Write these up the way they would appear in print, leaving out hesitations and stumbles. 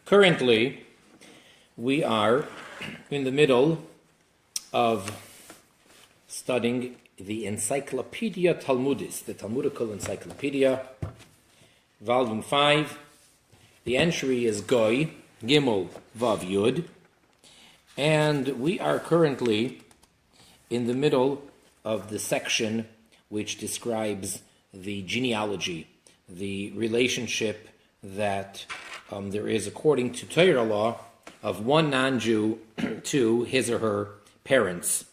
Currently, we are in the middle of studying the Encyclopedia Talmudit, the Talmudical Encyclopedia, Volume 5. The entry is Goy, Gimel, Vav, Yud, and we are currently in the middle of the section which describes the genealogy, the relationship that there is, according to Torah law, of one non-Jew to his or her parents.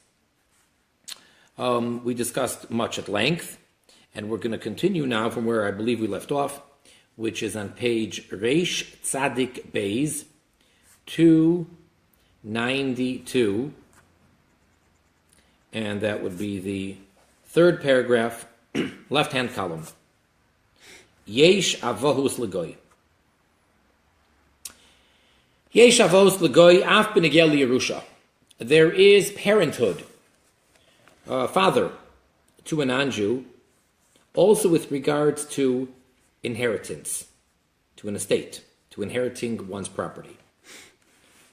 We discussed much at length, and we're going to continue now from where I believe we left off, which is on page Reish Tzadik Beis 292, and that would be the third paragraph, left-hand column. Yesh avohus legoy. Yesh avohus legoy af benegel Yerusha. There is parenthood, father to a non-Jew, also with regards to inheritance, to an estate, to inheriting one's property.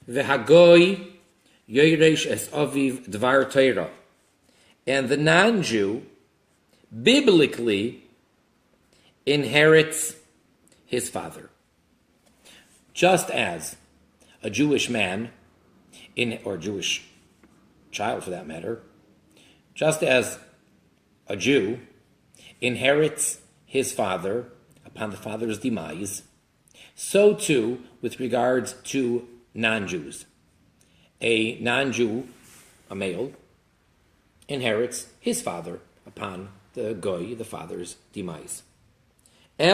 V'hagoy yoresh es aviv dvar Torah. And the non-Jew biblically inherits his father. Just as a Jewish man, or Jewish child for that matter, just as a Jew inherits his father upon the father's demise, so too with regards to non-Jews. A non-Jew, a male, inherits his father upon the goy, the father's demise. The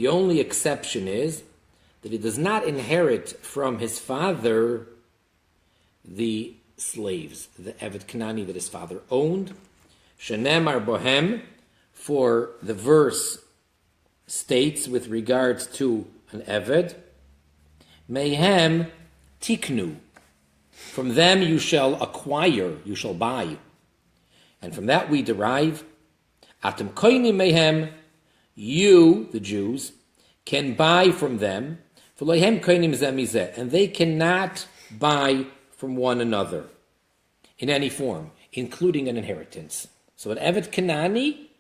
only exception is that he does not inherit from his father the slaves, the Eved Kanani that his father owned. Shenemar bohem, for the verse states with regards to an Eved, Mehem tiknu, from them you shall acquire, you shall buy. And from that we derive, Atem koini mehem, you, the Jews, can buy from them, and they cannot buy from one another in any form, including an inheritance. So an Eved Kanani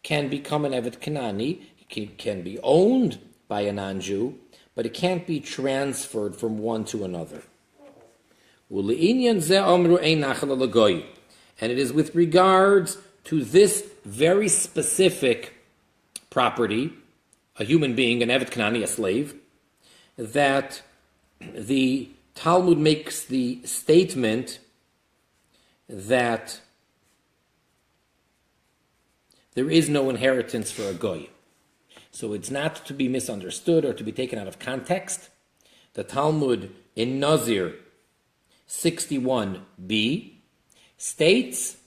can become an Eved Kanani, it can be owned by a non-Jew, but it can't be transferred from one to another. And it is with regards to this very specific property, a human being, an Eved Kanani, a slave, that the Talmud makes the statement that there is no inheritance for a goy. So it's not to be misunderstood or to be taken out of context. The Talmud in Nazir 61b states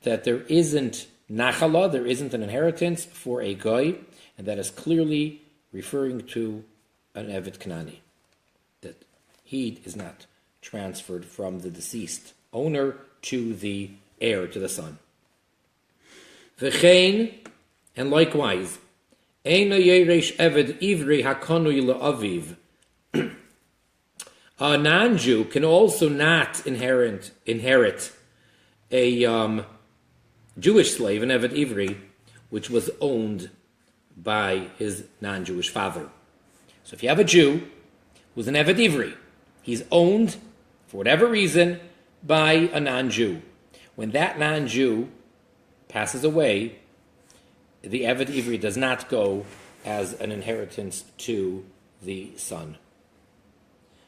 that there isn't nachala, there isn't an inheritance for a goy, and that is clearly referring to an Eved Kanani, that he is not transferred from the deceased owner to the heir, to the son. V'chein, and likewise, Eina yeresh Eved Ivri hakonui la'aviv. A non-Jew can also not inherit a Jewish slave, an Eved Ivri, which was owned by his non-Jewish father. So if you have a Jew who's an Eved Ivri, he's owned, for whatever reason, by a non-Jew. When that non-Jew passes away, the Eved Ivri does not go as an inheritance to the son.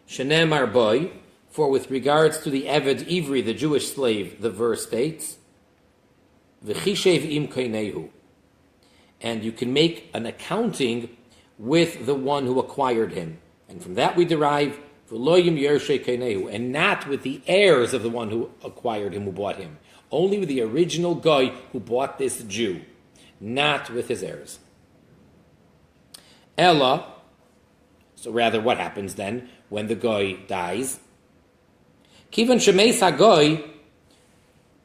Shenemar boy, for with regards to the Eved Ivri, the Jewish slave, the verse states, V'chishev im kainehu, and you can make an accounting with the one who acquired him. And from that we derive, V'loyim yershe kainehu, and not with the heirs of the one who acquired him, who bought him. Only with the original guy who bought this Jew, not with his heirs. Ella, so rather what happens then when the guy dies? Kivan shemeis hagoy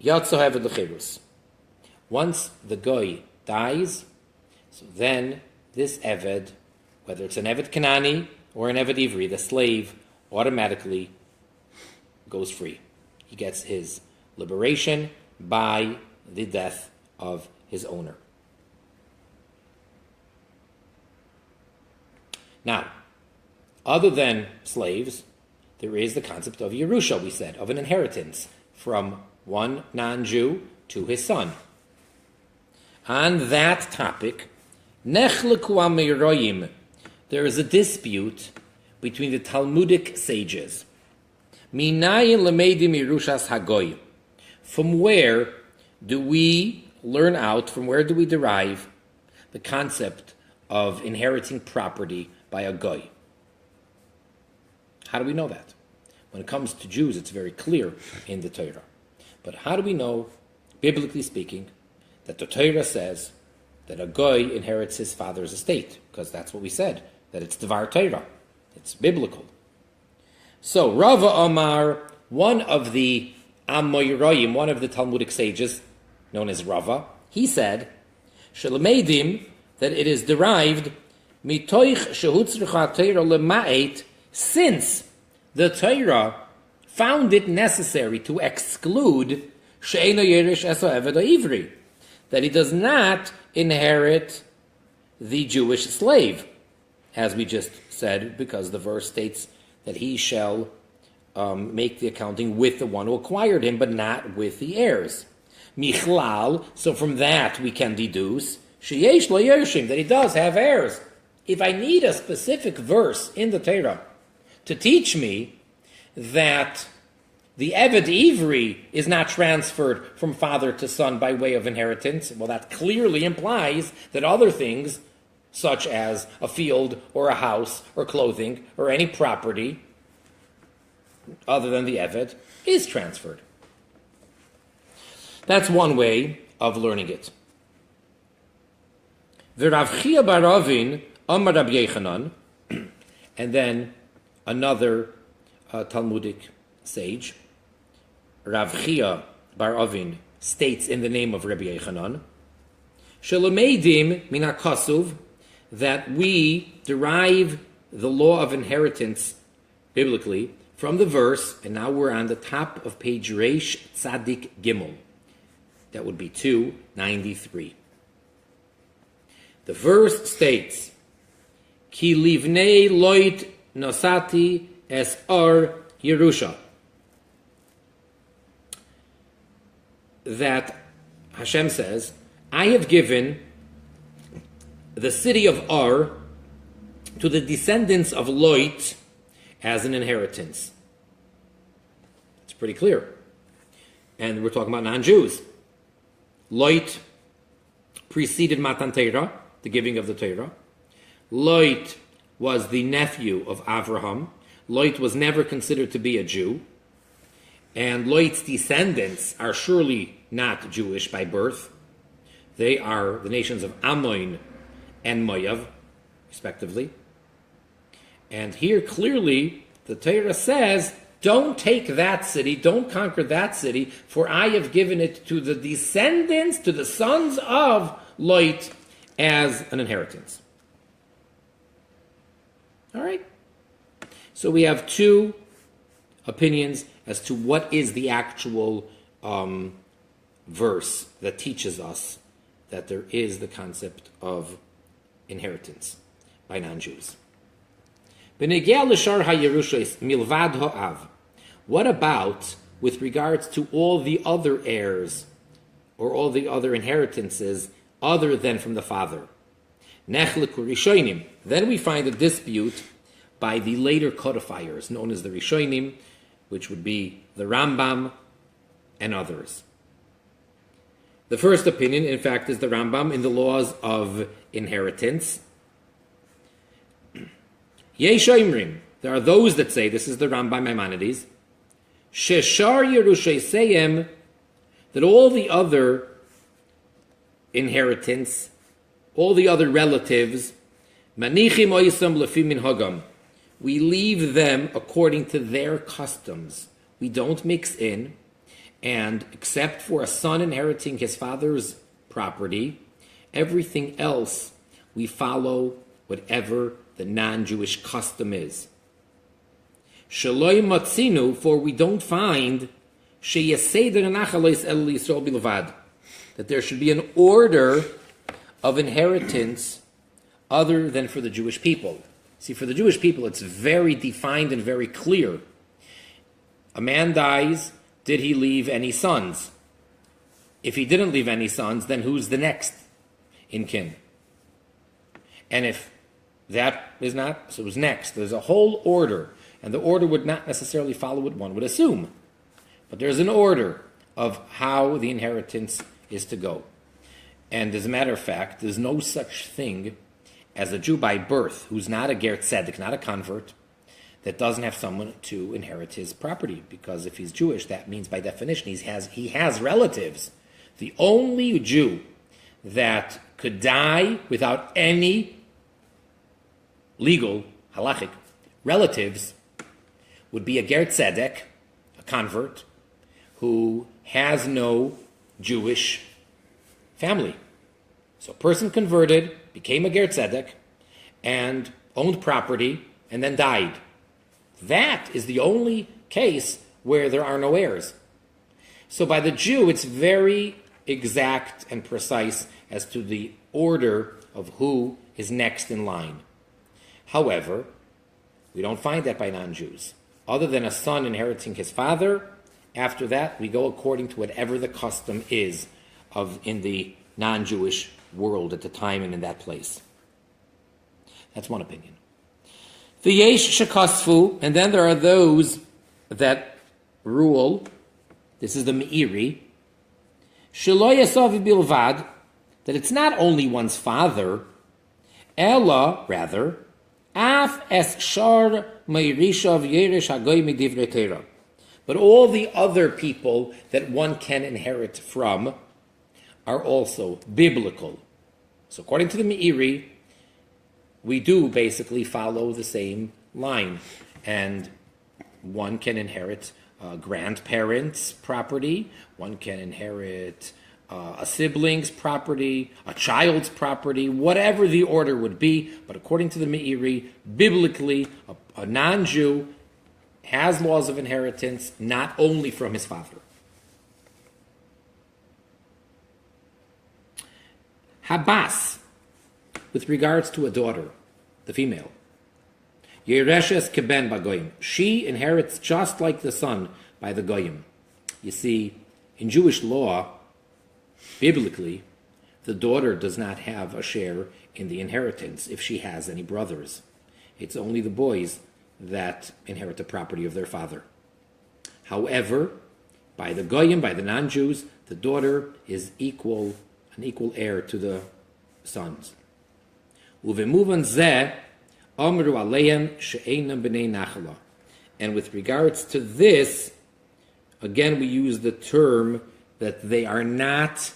yatso haved lechirus. Once the guy dies, so then this Eved, whether it's an Eved Kanani or an Eved Ivri, the slave automatically goes free. He gets his liberation by the death of his owner. Now, other than slaves, there is the concept of Yerusha, we said, of an inheritance from one non-Jew to his son. On that topic, Nechleku Ameroyim, there is a dispute between the Talmudic sages. Minayin lemedim Yerushas Hagoy. From where do we learn out, from where do we derive the concept of inheriting property by a goy? How do we know that? When it comes to Jews, it's very clear in the Torah. But how do we know, biblically speaking, that the Torah says that a goy inherits his father's estate? Because that's what we said, that it's Devar Torah. It's biblical. So, Rava Omar, one of the Amoyroyim, one of the Talmudic sages, known as Rava, he said, Shelamedim, that it is derived, Mitoich shehutzricha Torah lema'et, since the Torah found it necessary to exclude she'eino yerish eso eved ivri, that he does not inherit the Jewish slave, as we just said, because the verse states that he shall make the accounting with the one who acquired him, but not with the heirs. Michlal, so from that we can deduce, sheyesh lo yershim, that he does have heirs. If I need a specific verse in the Torah to teach me that the Eved Ivri is not transferred from father to son by way of inheritance, well, that clearly implies that other things, such as a field or a house or clothing or any property other than the Eved, is transferred. That's one way of learning it. V'Rav Chia bar Avin Amar Rabbi Yechanan, and then another Talmudic sage, Rav Chia bar Avin, states in the name of Rabbi Yechanan, Shelemeidim min hakasuv, that we derive the law of inheritance biblically from the verse, and now we're on the top of page Reish Tzadik Gimel. That would be 293. The verse states, Ki livnei loit nosati es or Yerusha. That Hashem says, I have given the city of Ar to the descendants of Lot as an inheritance. It's pretty clear. And we're talking about non-Jews. Lot preceded Matan Torah, the giving of the Torah. Lot was the nephew of Avraham. Lot was never considered to be a Jew. And Lot's descendants are surely not Jewish by birth. They are the nations of Ammon and Moav, respectively. And here clearly the Torah says, don't take that city, don't conquer that city, for I have given it to the descendants, to the sons of Lot as an inheritance. All right? So we have two opinions as to what is the actual verse that teaches us that there is the concept of inheritance by non-Jews. What about with regards to all the other heirs or all the other inheritances other than from the father? Then we find a dispute by the later codifiers, known as the Rishonim, which would be the Rambam and others. The first opinion, in fact, is the Rambam in the laws of inheritance. Yeshaimrim, there are those that say, this is the Rambam Maimonides, Sheshar Yerushaseim, that all the other inheritance, all the other relatives, Manichim Oisam Lefi Minhagam, we leave them according to their customs. We don't mix in, and except for a son inheriting his father's property, everything else we follow whatever the non-Jewish custom is. Shaloi matzinu, for we don't find that there should be an order of inheritance other than for the Jewish people. See, for the Jewish people, it's very defined and very clear. A man dies, did he leave any sons? If he didn't leave any sons, then who's the next in kin? And if that is not, so who's next? There's a whole order, and the order would not necessarily follow what one would assume. But there's an order of how the inheritance is to go. And as a matter of fact, there's no such thing as a Jew by birth who's not a ger tzedek, not a convert, that doesn't have someone to inherit his property. Because if he's Jewish, that means by definition he has relatives. The only Jew that could die without any legal, halachic, relatives would be a ger tzedek, a convert, who has no Jewish family. So a person converted, became a ger tzedek, and owned property, and then died. That is the only case where there are no heirs. So by the Jew, it's very exact and precise as to the order of who is next in line. However, we don't find that by non-Jews. Other than a son inheriting his father, after that, we go according to whatever the custom is in the non-Jewish world at the time and in that place. That's one opinion. V'yesh shekasfu, and then there are those that rule, this is the Meiri, shelo yasav bilvad, that it's not only one's father, ella, rather, af es shar meirishav yeresh hagoy midivrei Torah. But all the other people that one can inherit from are also biblical. So according to the Meiri, we do basically follow the same line. And one can inherit a grandparent's property, one can inherit a sibling's property, a child's property, whatever the order would be. But according to the Meiri, biblically, a non-Jew has laws of inheritance not only from his father. Habas, with regards to a daughter, the female. Yereshes keben bagoyim. She inherits just like the son by the goyim. You see, in Jewish law, biblically, the daughter does not have a share in the inheritance if she has any brothers. It's only the boys that inherit the property of their father. However, by the goyim, by the non-Jews, the daughter is an equal heir to the sons. Uvemuvan zeh amru aleim she'einam b'nei nachala. And with regards to this, again we use the term that they are not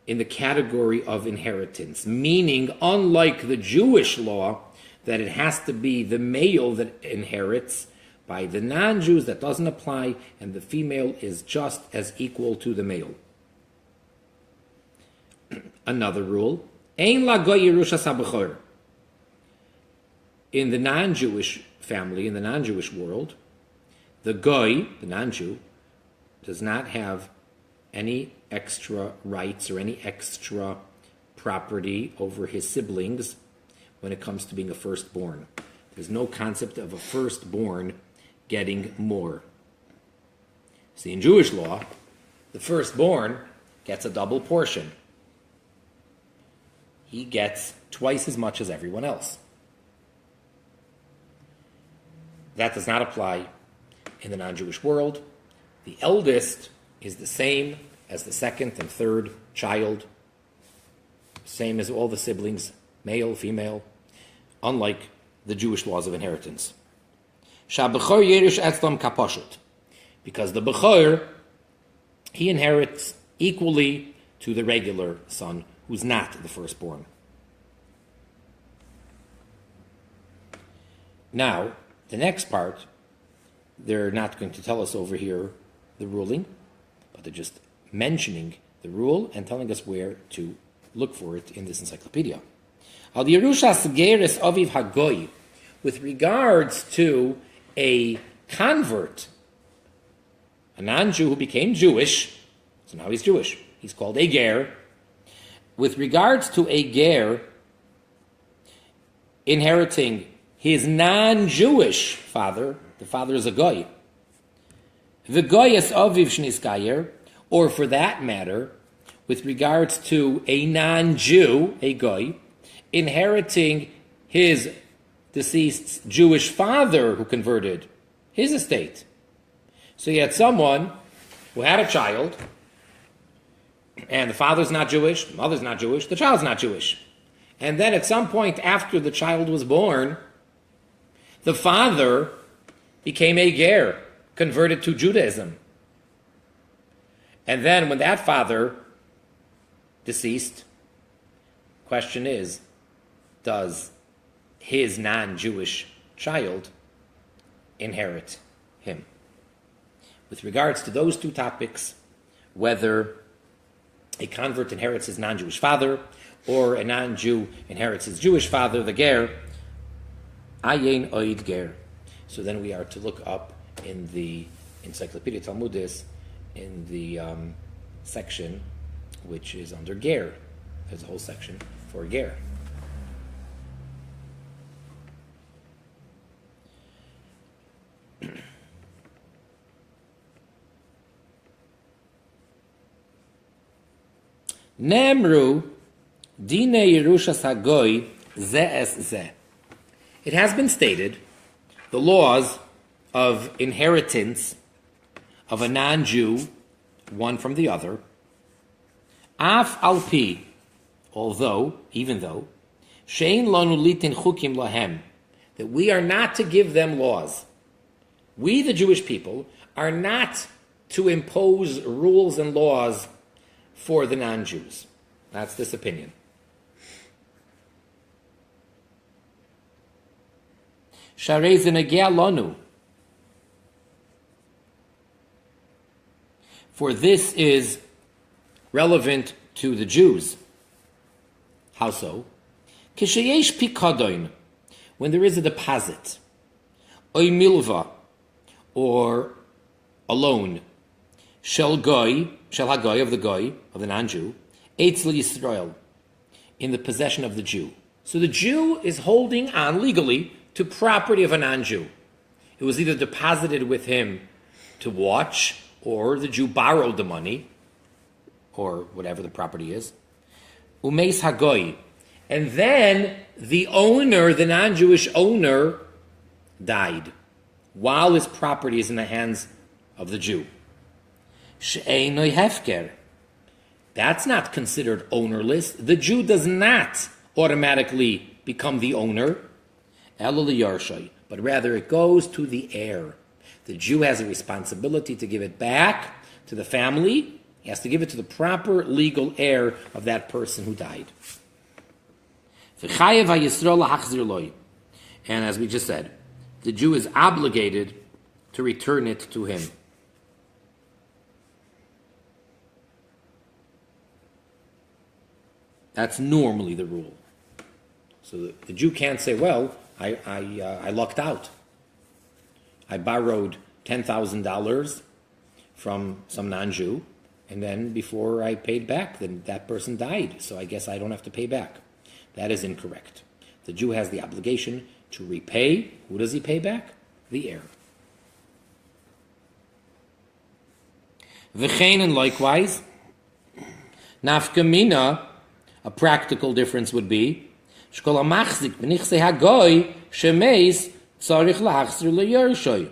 in the category of inheritance, meaning unlike the Jewish law, that it has to be the male that inherits, by the non-Jews that doesn't apply, and the female is just as equal to the male. Another rule, ein la goy yerushas habechor. In the non-Jewish family, in the non-Jewish world, the goy, the non-Jew, does not have any extra rights or any extra property over his siblings when it comes to being a firstborn. There's no concept of a firstborn getting more. See, in Jewish law, the firstborn gets a double portion. He gets twice as much as everyone else. That does not apply in the non-Jewish world. The eldest is the same as the second and third child, same as all the siblings, male, female, unlike the Jewish laws of inheritance. Shabechor yerish etzlam kaposhut, because the bechor, he inherits equally to the regular son, who's not the firstborn. Now, the next part, they're not going to tell us over here the ruling, but they're just mentioning the rule and telling us where to look for it in this encyclopedia. Al Yerushas Geres Aviv Hagoy, with regards to a convert, a non-Jew who became Jewish, so now he's Jewish, he's called a ger. With regards to a ger inheriting his non-Jewish father, the father is a goy, the goyes aviv shniskayer, or for that matter, with regards to a non-Jew, a goy, inheriting his deceased Jewish father who converted his estate. So you had someone who had a child, and the father's not Jewish, the mother's not Jewish, the child's not Jewish. And then at some point after the child was born, the father became a ger, converted to Judaism. And then when that father deceased, question is, does his non-Jewish child inherit him? With regards to those two topics, whether a convert inherits his non-Jewish father or a non-Jew inherits his Jewish father, the ger, ayin oid ger. So then we are to look up in the Encyclopedia Talmudit in the section which is under ger. There's a whole section for ger. Nemru dine Yerushas Hagoy ze es ze. It has been stated, the laws of inheritance of a non-Jew, one from the other, af alpi, even though, shein lanu litin chukim lahem, that we are not to give them laws. We, the Jewish people, are not to impose rules and laws for the non-Jews. That's this opinion. Sharei zenegea lanu. For this is relevant to the Jews. How so? Kisheyesh pikadon, when there is a deposit, oy milva, or a loan, shel hagoy, of the goy, of the non-Jew, eitzel Yisrael, in the possession of the Jew. So the Jew is holding on legally to property of a non-Jew. It was either deposited with him to watch, or the Jew borrowed the money, or whatever the property is. Umeis hagoy. And then the owner, the non-Jewish owner, died while his property is in the hands of the Jew. She'einoi hefker. That's not considered ownerless. The Jew does not automatically become the owner, but rather it goes to the heir. The Jew has a responsibility to give it back to the family. He has to give it to the proper legal heir of that person who died. And as we just said, the Jew is obligated to return it to him. That's normally the rule. So the Jew can't say, well, I lucked out. I borrowed $10,000 from some non-Jew, and then before I paid back, then that person died, so I guess I don't have to pay back. That is incorrect. The Jew has the obligation to repay. Who does he pay back? The heir. V'chein, and likewise, nafkamina, a practical difference would be, shkol hamachzik b'nichsei hagoy shemeis tzarich lahachzir leyershoy.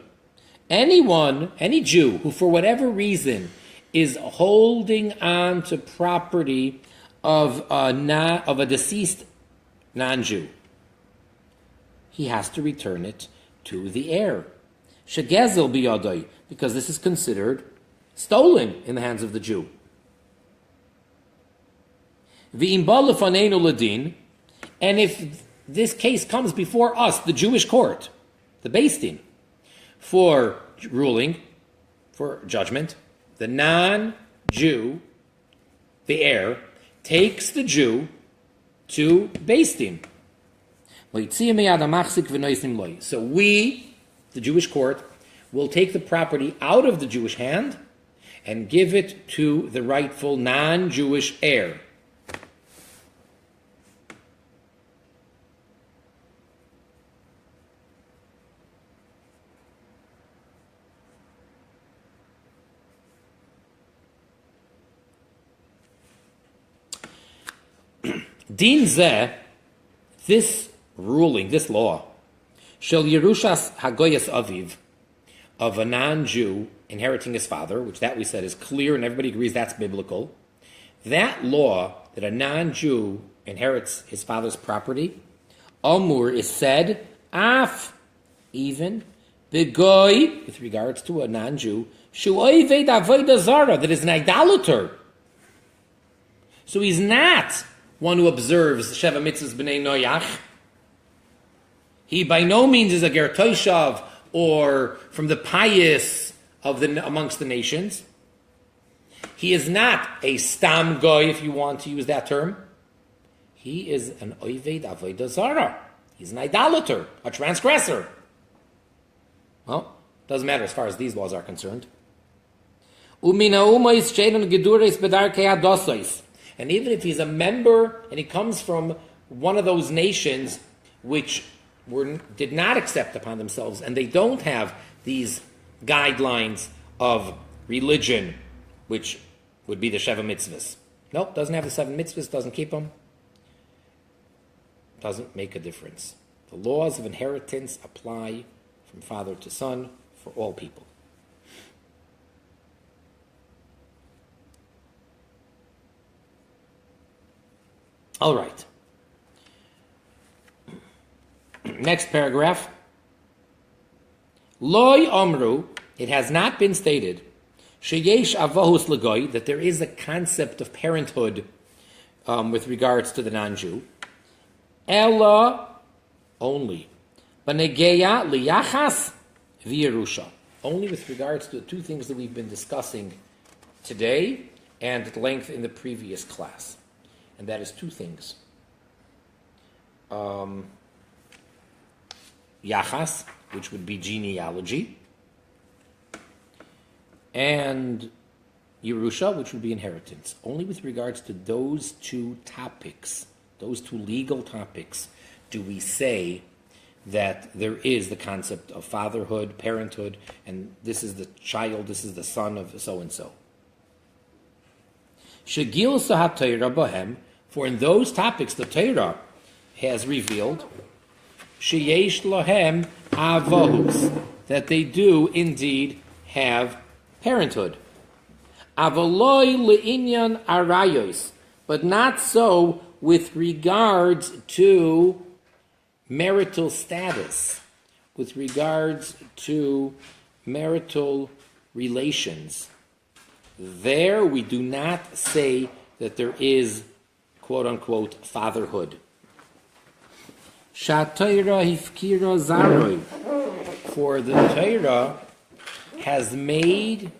Anyone, any Jew who for whatever reason is holding on to property of a deceased non-Jew, he has to return it to the heir. Shegezel biyadai, because this is considered stolen in the hands of the Jew. V'im ba lefaneinu ladin, and if this case comes before us, the Jewish court, the Beis Din, for ruling, for judgment, the non-Jew, the heir, takes the Jew to Beis Din, So we, the Jewish court, will take the property out of the Jewish hand and give it to the rightful non-Jewish heir. Din zeh, this ruling, this law, shel Yerushas Hagoyas Aviv, of a non-Jew inheriting his father, which that we said is clear and everybody agrees that's biblical. That law that a non-Jew inherits his father's property, Amur is said, af, even, begoy, with regards to a non-Jew, shu'oived avodah zara, that is an idolater. So he's not one who observes Sheva Mitzvahs B'nai Noyach. He by no means is a ger toshav or from the pious of the amongst the nations. He is not a stam goy, if you want to use that term. He is an oived avodah zara. He's an idolater, a transgressor. Well, doesn't matter as far as these laws are concerned. And even if he's a member and he comes from one of those nations which did not accept upon themselves and they don't have these guidelines of religion, which would be the Sheva Mitzvahs. Nope, doesn't have the 7 mitzvahs, doesn't keep them. Doesn't make a difference. The laws of inheritance apply from father to son for all people. All right. Next paragraph. Loi omru, it has not been stated, sheyesh avohus legoy, that there is a concept of parenthood with regards to the non-Jew. Ella, only. Banegeya liyachas v'yerusha. Only with regards to the two things that we've been discussing today and at length in the previous class. And that is two things. Yachas, which would be genealogy, and Yerusha, which would be inheritance. Only with regards to those two topics, those two legal topics, do we say that there is the concept of fatherhood, parenthood, and this is the child, this is the son of so-and-so. Shegil sahat Torah bohem, for in those topics the Torah has revealed sheyesh lohem avohus, that they do indeed have parenthood. Avoloi leinyan arayos, but not so with regards to marital status, with regards to marital relations. There we do not say that there is quote-unquote fatherhood. Sha'Torah hifkira zaroi, for the Torah has made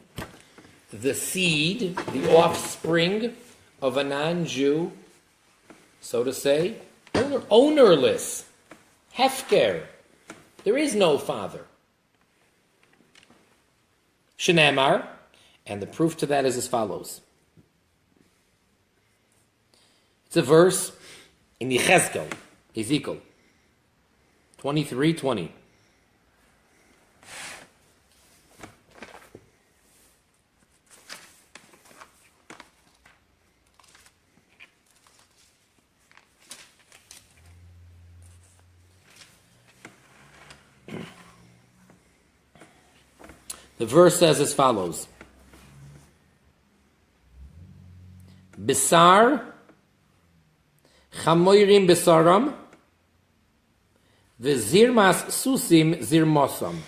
the seed, the offspring of a non-Jew, so to say, ownerless, hefker. There is no father. Shenemar, and the proof to that is as follows. It's a verse in Yechezkel, Ezekiel 23:20. The verse says as follows. Bisar chamoirim besaram v'zirmas susim zirmosam.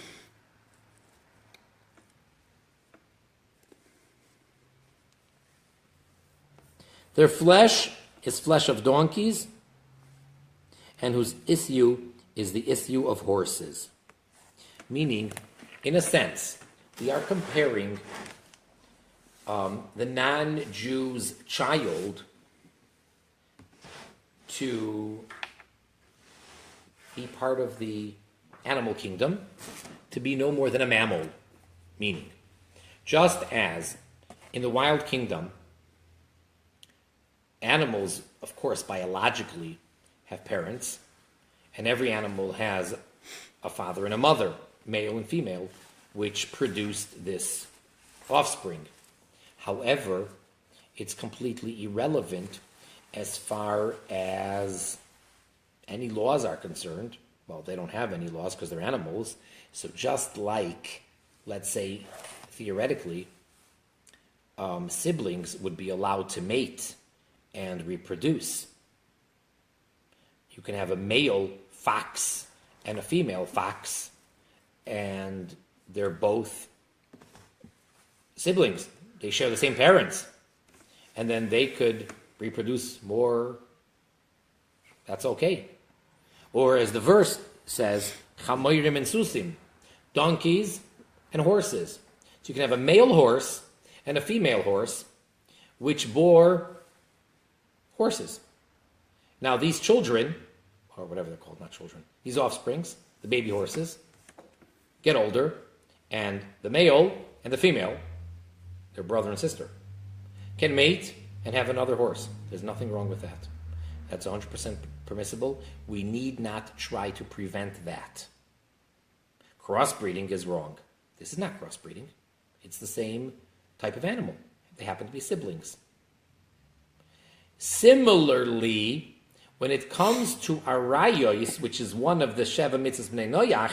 Their flesh is flesh of donkeys, and whose issue is the issue of horses. Meaning, in a sense, we are comparing the non-Jew's child to be part of the animal kingdom, to be no more than a mammal, meaning, just as in the wild kingdom, animals, of course, biologically have parents, and every animal has a father and a mother, male and female, which produced this offspring. However, it's completely irrelevant as far as any laws are concerned. Well, they don't have any laws because they're animals. So just like, let's say, theoretically, siblings would be allowed to mate and reproduce. You can have a male fox and a female fox, and they're both siblings. They share the same parents. And then they could reproduce more. That's okay. Or as the verse says, chamoirim and susim, donkeys and horses. So you can have a male horse and a female horse, which bore horses. Now these children, or whatever they're called, not children, these offsprings, the baby horses, get older, and the male and the female, their brother and sister, can mate and have another horse. There's nothing wrong with that. That's 100% permissible. We need not try to prevent that. Crossbreeding is wrong. This is not crossbreeding. It's the same type of animal. They happen to be siblings. Similarly, when it comes to arayos, which is one of the Sheva Mitzvahs Bnei Noach,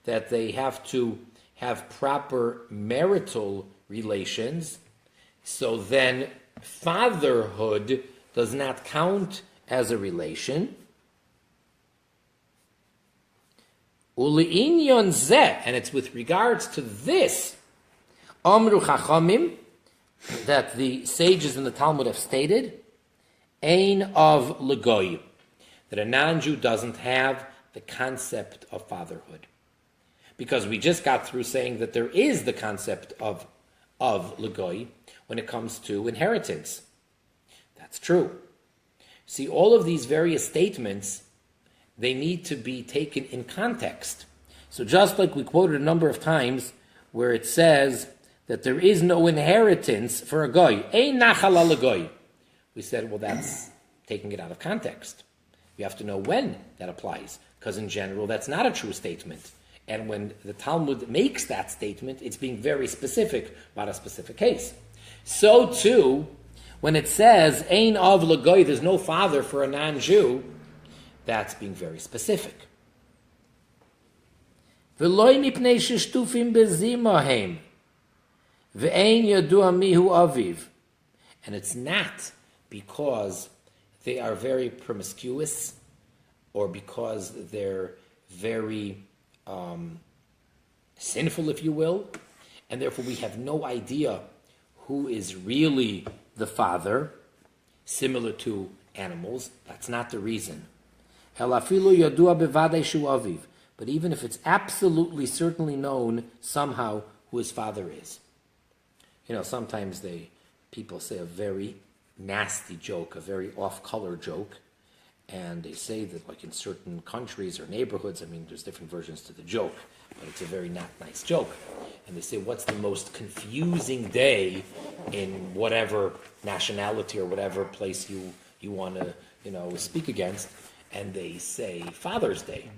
that they have to have proper marital relations, so then fatherhood does not count as a relation. Uli'inyon zeh, and it's with regards to this, Amru Chachamim, that the sages in the Talmud have stated, Ein of Legoy, that a non-Jew doesn't have the concept of fatherhood. Because we just got through saying that there is the concept of Legoy when it comes to inheritance. That's true. See, all of these various statements, they need to be taken in context. So just like we quoted a number of times where it says that there is no inheritance for a goy, ein nachal al goy. We said, well, that's taking it out of context. You have to know when that applies, because in general, that's not a true statement. And when the Talmud makes that statement, it's being very specific about a specific case. So too, when it says, Ein av l'goy, there's no father for a non-Jew, that's being very specific. V'loi mipnei sheshtufim bezimahem, v'ein yadua mihu aviv. And it's not because they are very promiscuous or because they're very sinful, if you will, and therefore we have no idea who is really the father, similar to animals. That's not the reason. But even if it's absolutely certainly known somehow who his father is. You know, sometimes people say a very nasty joke, a very off-color joke, and they say that, like in certain countries or neighborhoods, I mean, there's different versions to the joke, but it's a very not nice joke. And they say, what's the most confusing day in whatever nationality or whatever place you want to, speak against? And they say Father's Day.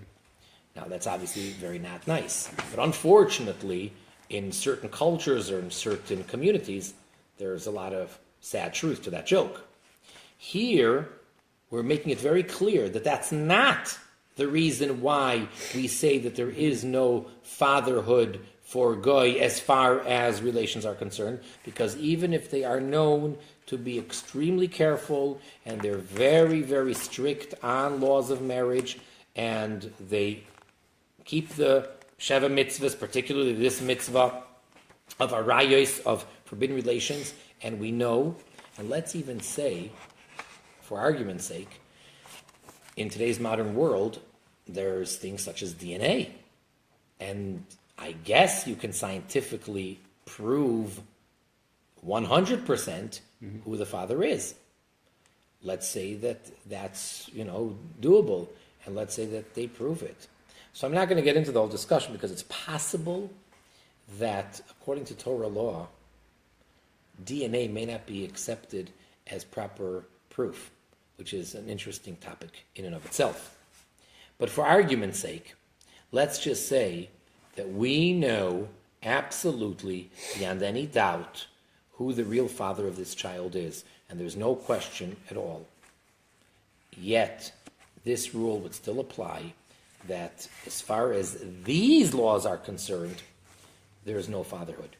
Now, that's obviously very not nice. But unfortunately, in certain cultures or in certain communities, there's a lot of sad truth to that joke. Here, we're making it very clear that that's not the reason why we say that there is no fatherhood for goy as far as relations are concerned, because even if they are known to be extremely careful and they're very, very strict on laws of marriage and they keep the Sheva mitzvahs, particularly this mitzvah of arayos, of forbidden relations, and we know, and let's even say, for argument's sake, in today's modern world, there's things such as DNA. And I guess you can scientifically prove 100% who the father is. Let's say that that's, doable. and let's say that they prove it. So I'm not going to get into the whole discussion because it's possible that, according to Torah law, DNA may not be accepted as proper proof, which is an interesting topic in and of itself. But for argument's sake, let's just say that we know absolutely, beyond any doubt, who the real father of this child is, and there's no question at all. Yet, this rule would still apply that as far as these laws are concerned, there is no fatherhood.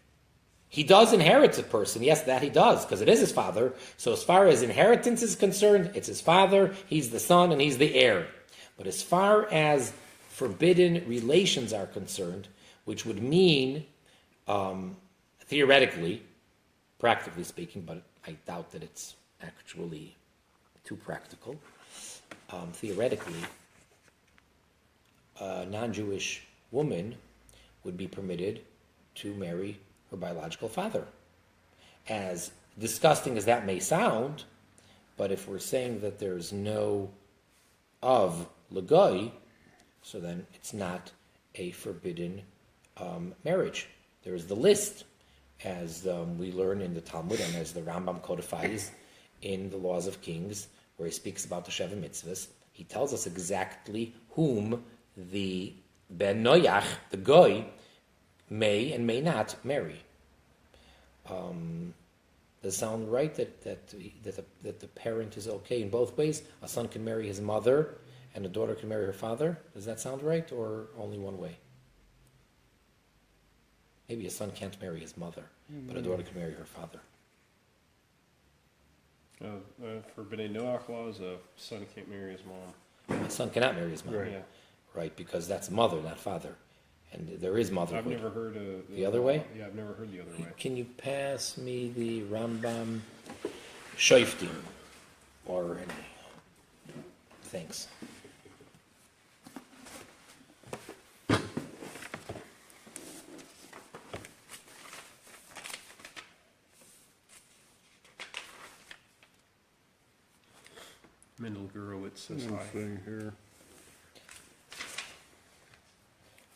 He does inherit a person, yes, that he does, because it is his father. So as far as inheritance is concerned, it's his father, he's the son, and he's the heir. But as far as forbidden relations are concerned, which would mean, theoretically, practically speaking, but I doubt that it's actually too practical, theoretically, a non-Jewish woman would be permitted to marry her biological father. As disgusting as that may sound, but if we're saying that there's no of Lagoy, so then it's not a forbidden marriage. There is the list, as we learn in the Talmud and as the Rambam codifies in the Laws of Kings, where he speaks about the Sheva Mitzvahs. He tells us exactly whom the Ben Noyach, the Goy, may and may not marry. Does it sound right that the parent is okay in both ways? A son can marry his mother and a daughter can marry her father? Does that sound right, or only one way? Maybe a son can't marry his mother, but a daughter can marry her father. For B'nai Noach laws, a son can't marry his mom. A son cannot marry his mom, Right. Yeah. Right? Because that's mother, not father, and there is motherhood. I've never heard the other way. Yeah, I've never heard the other way. Can you pass me the Rambam Shoftim, or any? Thanks. Mendel Gurewitz says I'm hi. seeing here.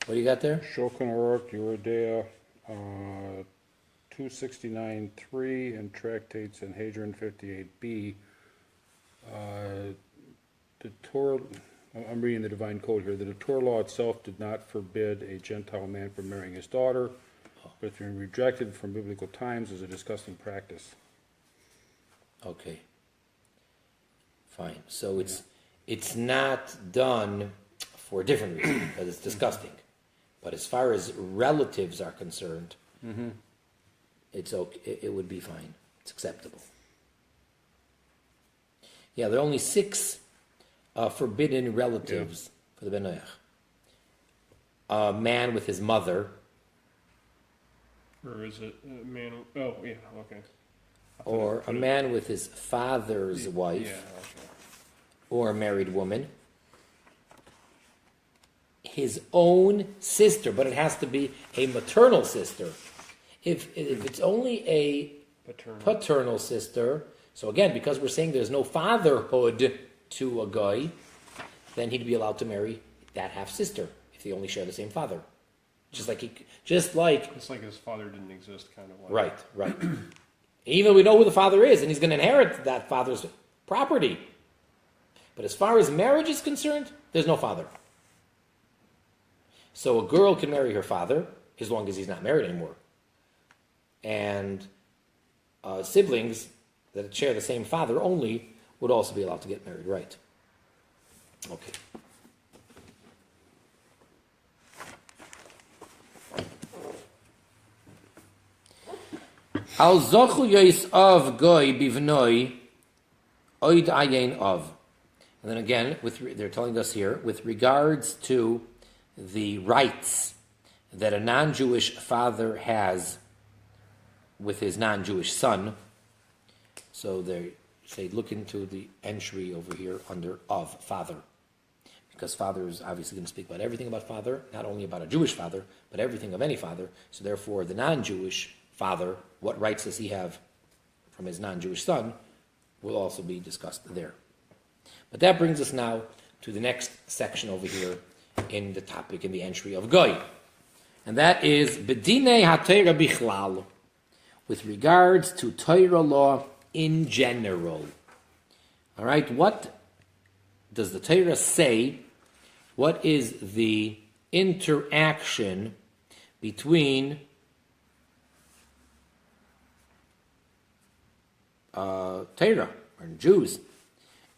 What do you got there? Shulchan Aruch, Yeridea, 269.3, and Tractate Sanhedrin 58b. The Torah, I'm reading the Divine Code here, that the Torah law itself did not forbid a Gentile man from marrying his daughter, but it's been rejected from biblical times as a disgusting practice. Okay. Fine. So it's not done for a different reason, because it's disgusting. But as far as relatives are concerned, it's okay. It would be fine. It's acceptable. Yeah, there are only 6 forbidden relatives for the Ben Noach. A man with his mother. Or is it a man? Oh, yeah, okay. Or a man with his father's wife. Yeah, okay. Or a married woman. His own sister, but it has to be a maternal sister. If it's only a paternal sister, so again, because we're saying there's no fatherhood to a guy, then he'd be allowed to marry that half-sister if they only share the same father. It's like his father didn't exist, kind of like. Right. Even we know who the father is, and he's going to inherit that father's property. But as far as marriage is concerned, there's no father. So a girl can marry her father as long as he's not married anymore. And siblings that share the same father only would also be allowed to get married, right? Okay. Al zochu yois of goy bivnoi oid ayin of. And then again, they're telling us here, with regards to the rights that a non-Jewish father has with his non-Jewish son. So they say, look into the entry over here under of father. Because father is obviously going to speak about everything about father, not only about a Jewish father, but everything of any father. So therefore, the non-Jewish father, what rights does he have from his non-Jewish son, will also be discussed there. But that brings us now to the next section over here in the topic, in the entry of Goy. And that is Bedine HaTorah Bichlal, with regards to Torah law in general. All right, what does the Torah say? What is the interaction between Torah, or Jews,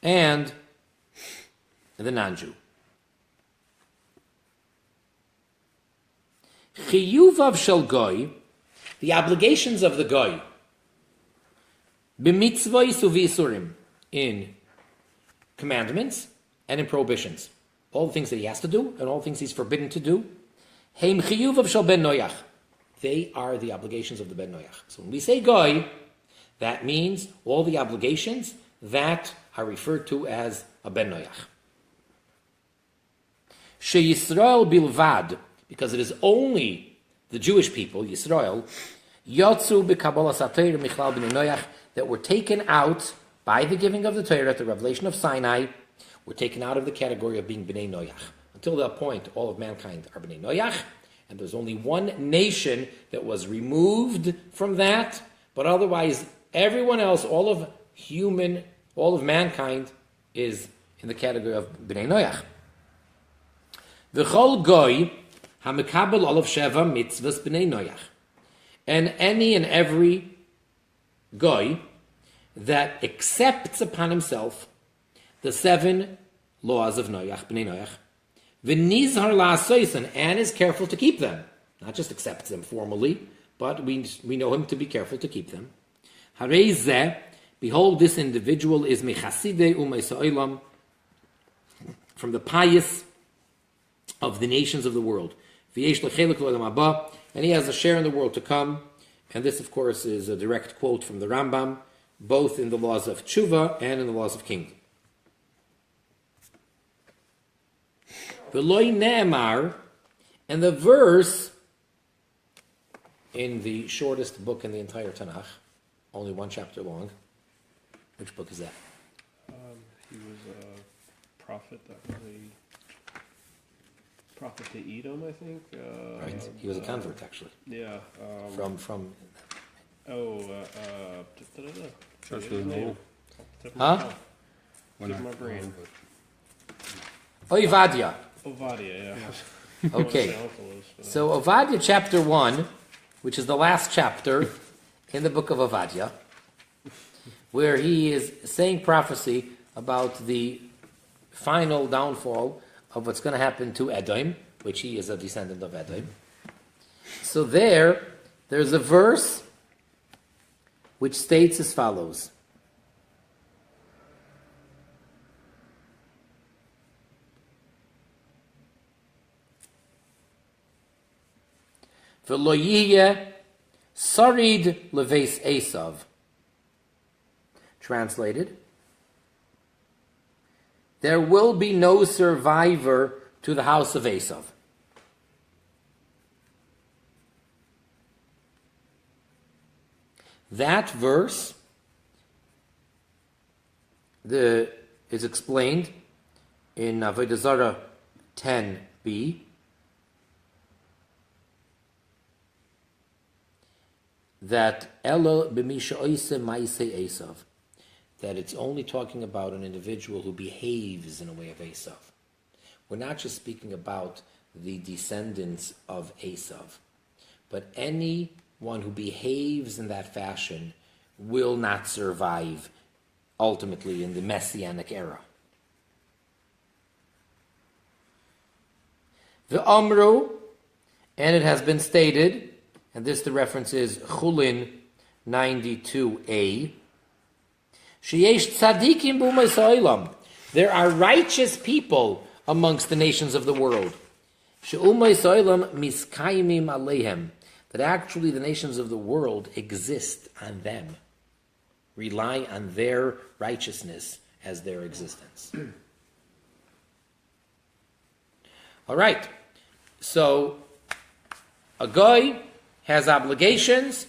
and the non-Jew? Chiyuvav shel Goy, the obligations of the Goy, b'mitzvos u'v'isurim, in commandments and in prohibitions. All the things that he has to do and all the things he's forbidden to do. Heim chiyuvav shel ben noyach. They are the obligations of the ben noyach. So when we say Goy, that means all the obligations that are referred to as a ben noyach. She Yisrael bilvad, because it is only the Jewish people, Yisrael, yotzu b'kabbalas haTorah michlal b'nei noyach, that were taken out by the giving of the Torah at the revelation of Sinai, were taken out of the category of being b'nei noyach. Until that point, all of mankind are b'nei noyach, and there's only one nation that was removed from that, but otherwise everyone else, all of mankind is in the category of b'nei noyach. V'chol goy hamekabel olav sheva mitzvahs b'nei noyach, and any and every goy that accepts upon himself the 7 laws of Noach, B'nai Noach, v'nizhar la'asoisen, and is careful to keep them. Not just accepts them formally, but we know him to be careful to keep them. Harei zeh, behold, this individual is mechasidei u'meisa'olam, from the pious of the nations of the world. V'yesh l'chelik l'olam haba, and he has a share in the world to come. And this, of course, is a direct quote from the Rambam, both in the laws of tshuva and in the laws of kingdom. V'loi ne'emar, and the verse in the shortest book in the entire Tanakh, only 1 chapter long. Which book is that? He was a prophet that really... Prophet to Edom, I think. Right, he was a convert, actually. Yeah. From. Starts with an O. Huh? Tip of my brain. Ovadia. Ovadia, yeah. Okay. So Ovadia chapter 1, which is the last chapter in the book of Ovadia, where he is saying prophecy about the final downfall of what's going to happen to Edom, which he is a descendant of Edom. So there's a verse which states as follows. V'lo yiyeh sarid leveis Esav. Translated, there will be no survivor to the house of Esav. That verse is explained in Avodah Zarah 10b. That Elo b'misha oise ma'aseh Esav, that it's only talking about an individual who behaves in a way of Esav. We're not just speaking about the descendants of Esav, but anyone who behaves in that fashion will not survive ultimately in the Messianic era. The Amru, and it has been stated, and this the reference is Chulin 92a, Sheyesh tzadikim b'umayis ha'olam. There are righteous people amongst the nations of the world. She'umayis ha'olam miskayimim aleihem. That actually the nations of the world exist on them, rely on their righteousness as their existence. All right. So a goy has obligations,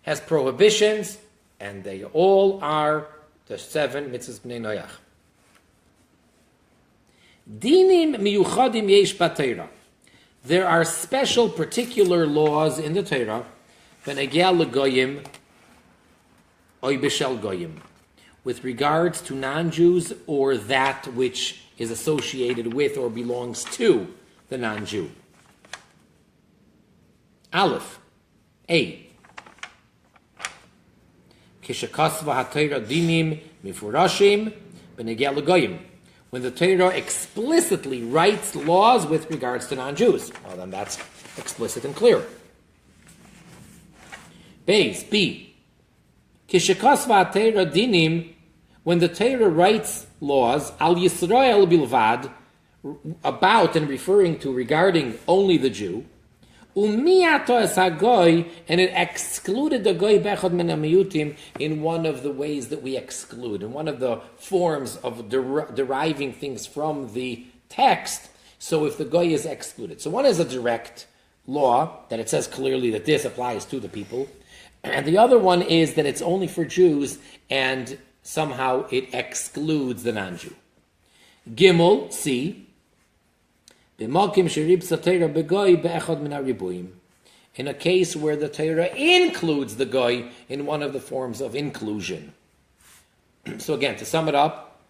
has prohibitions, and they all are the 7 mitzvahs b'nei noyach. Dinim miyuchadim yesh b'Torah. There are special, particular laws in the Torah, v'negel l'goyim, oy b'shel goyim, with regards to non-Jews or that which is associated with or belongs to the non-Jew. Aleph, A. Kishakasva ha-Torah dinim mifurashim v'negel l'goyim. When the Torah explicitly writes laws with regards to non-Jews. Well, then that's explicit and clear. B. Kishakasva Torah dinim, when the Torah writes laws, al Yisrael bilvad, about and referring to, regarding only the Jew, umiyato es hagoy, and it excluded the goy bechad min hamiyutim in one of the ways that we exclude, in one of the forms of deriving things from the text. So if the goy is excluded, so one is a direct law that it says clearly that this applies to the people, and the other one is that it's only for Jews and somehow it excludes the non-Jew. Gimel, C. In a case where the Torah includes the goy in one of the forms of inclusion. So again, to sum it up,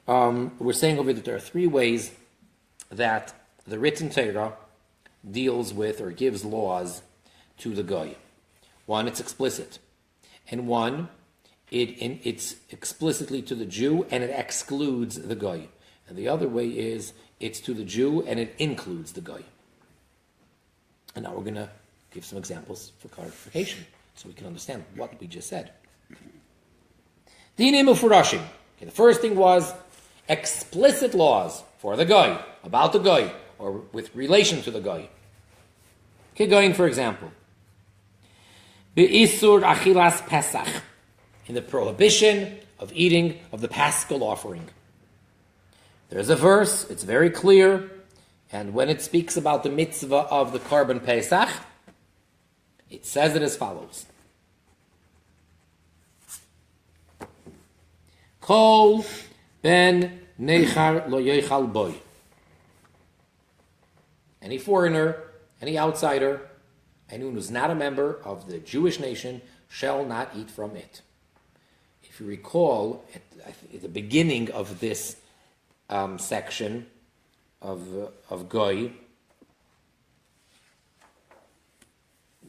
we're saying over that there are three ways that the written Torah deals with or gives laws to the goy. One, it's explicit. And one, it's explicitly to the Jew and it excludes the goy. And the other way is it's to the Jew and it includes the goy. And now we're going to give some examples for clarification so we can understand what we just said. Dinim ufurashim. Okay, the first thing was explicit laws for the goy, about the goy, or with relation to the goy. Okay, going for example. Be'isur achilas pesach. In the prohibition of eating of the paschal offering. There's a verse, it's very clear, and when it speaks about the mitzvah of the Korban Pesach, it says it as follows. Kol ben nechar lo yochal boy. Any foreigner, any outsider, anyone who's not a member of the Jewish nation shall not eat from it. If you recall, at the beginning of this section of Goy,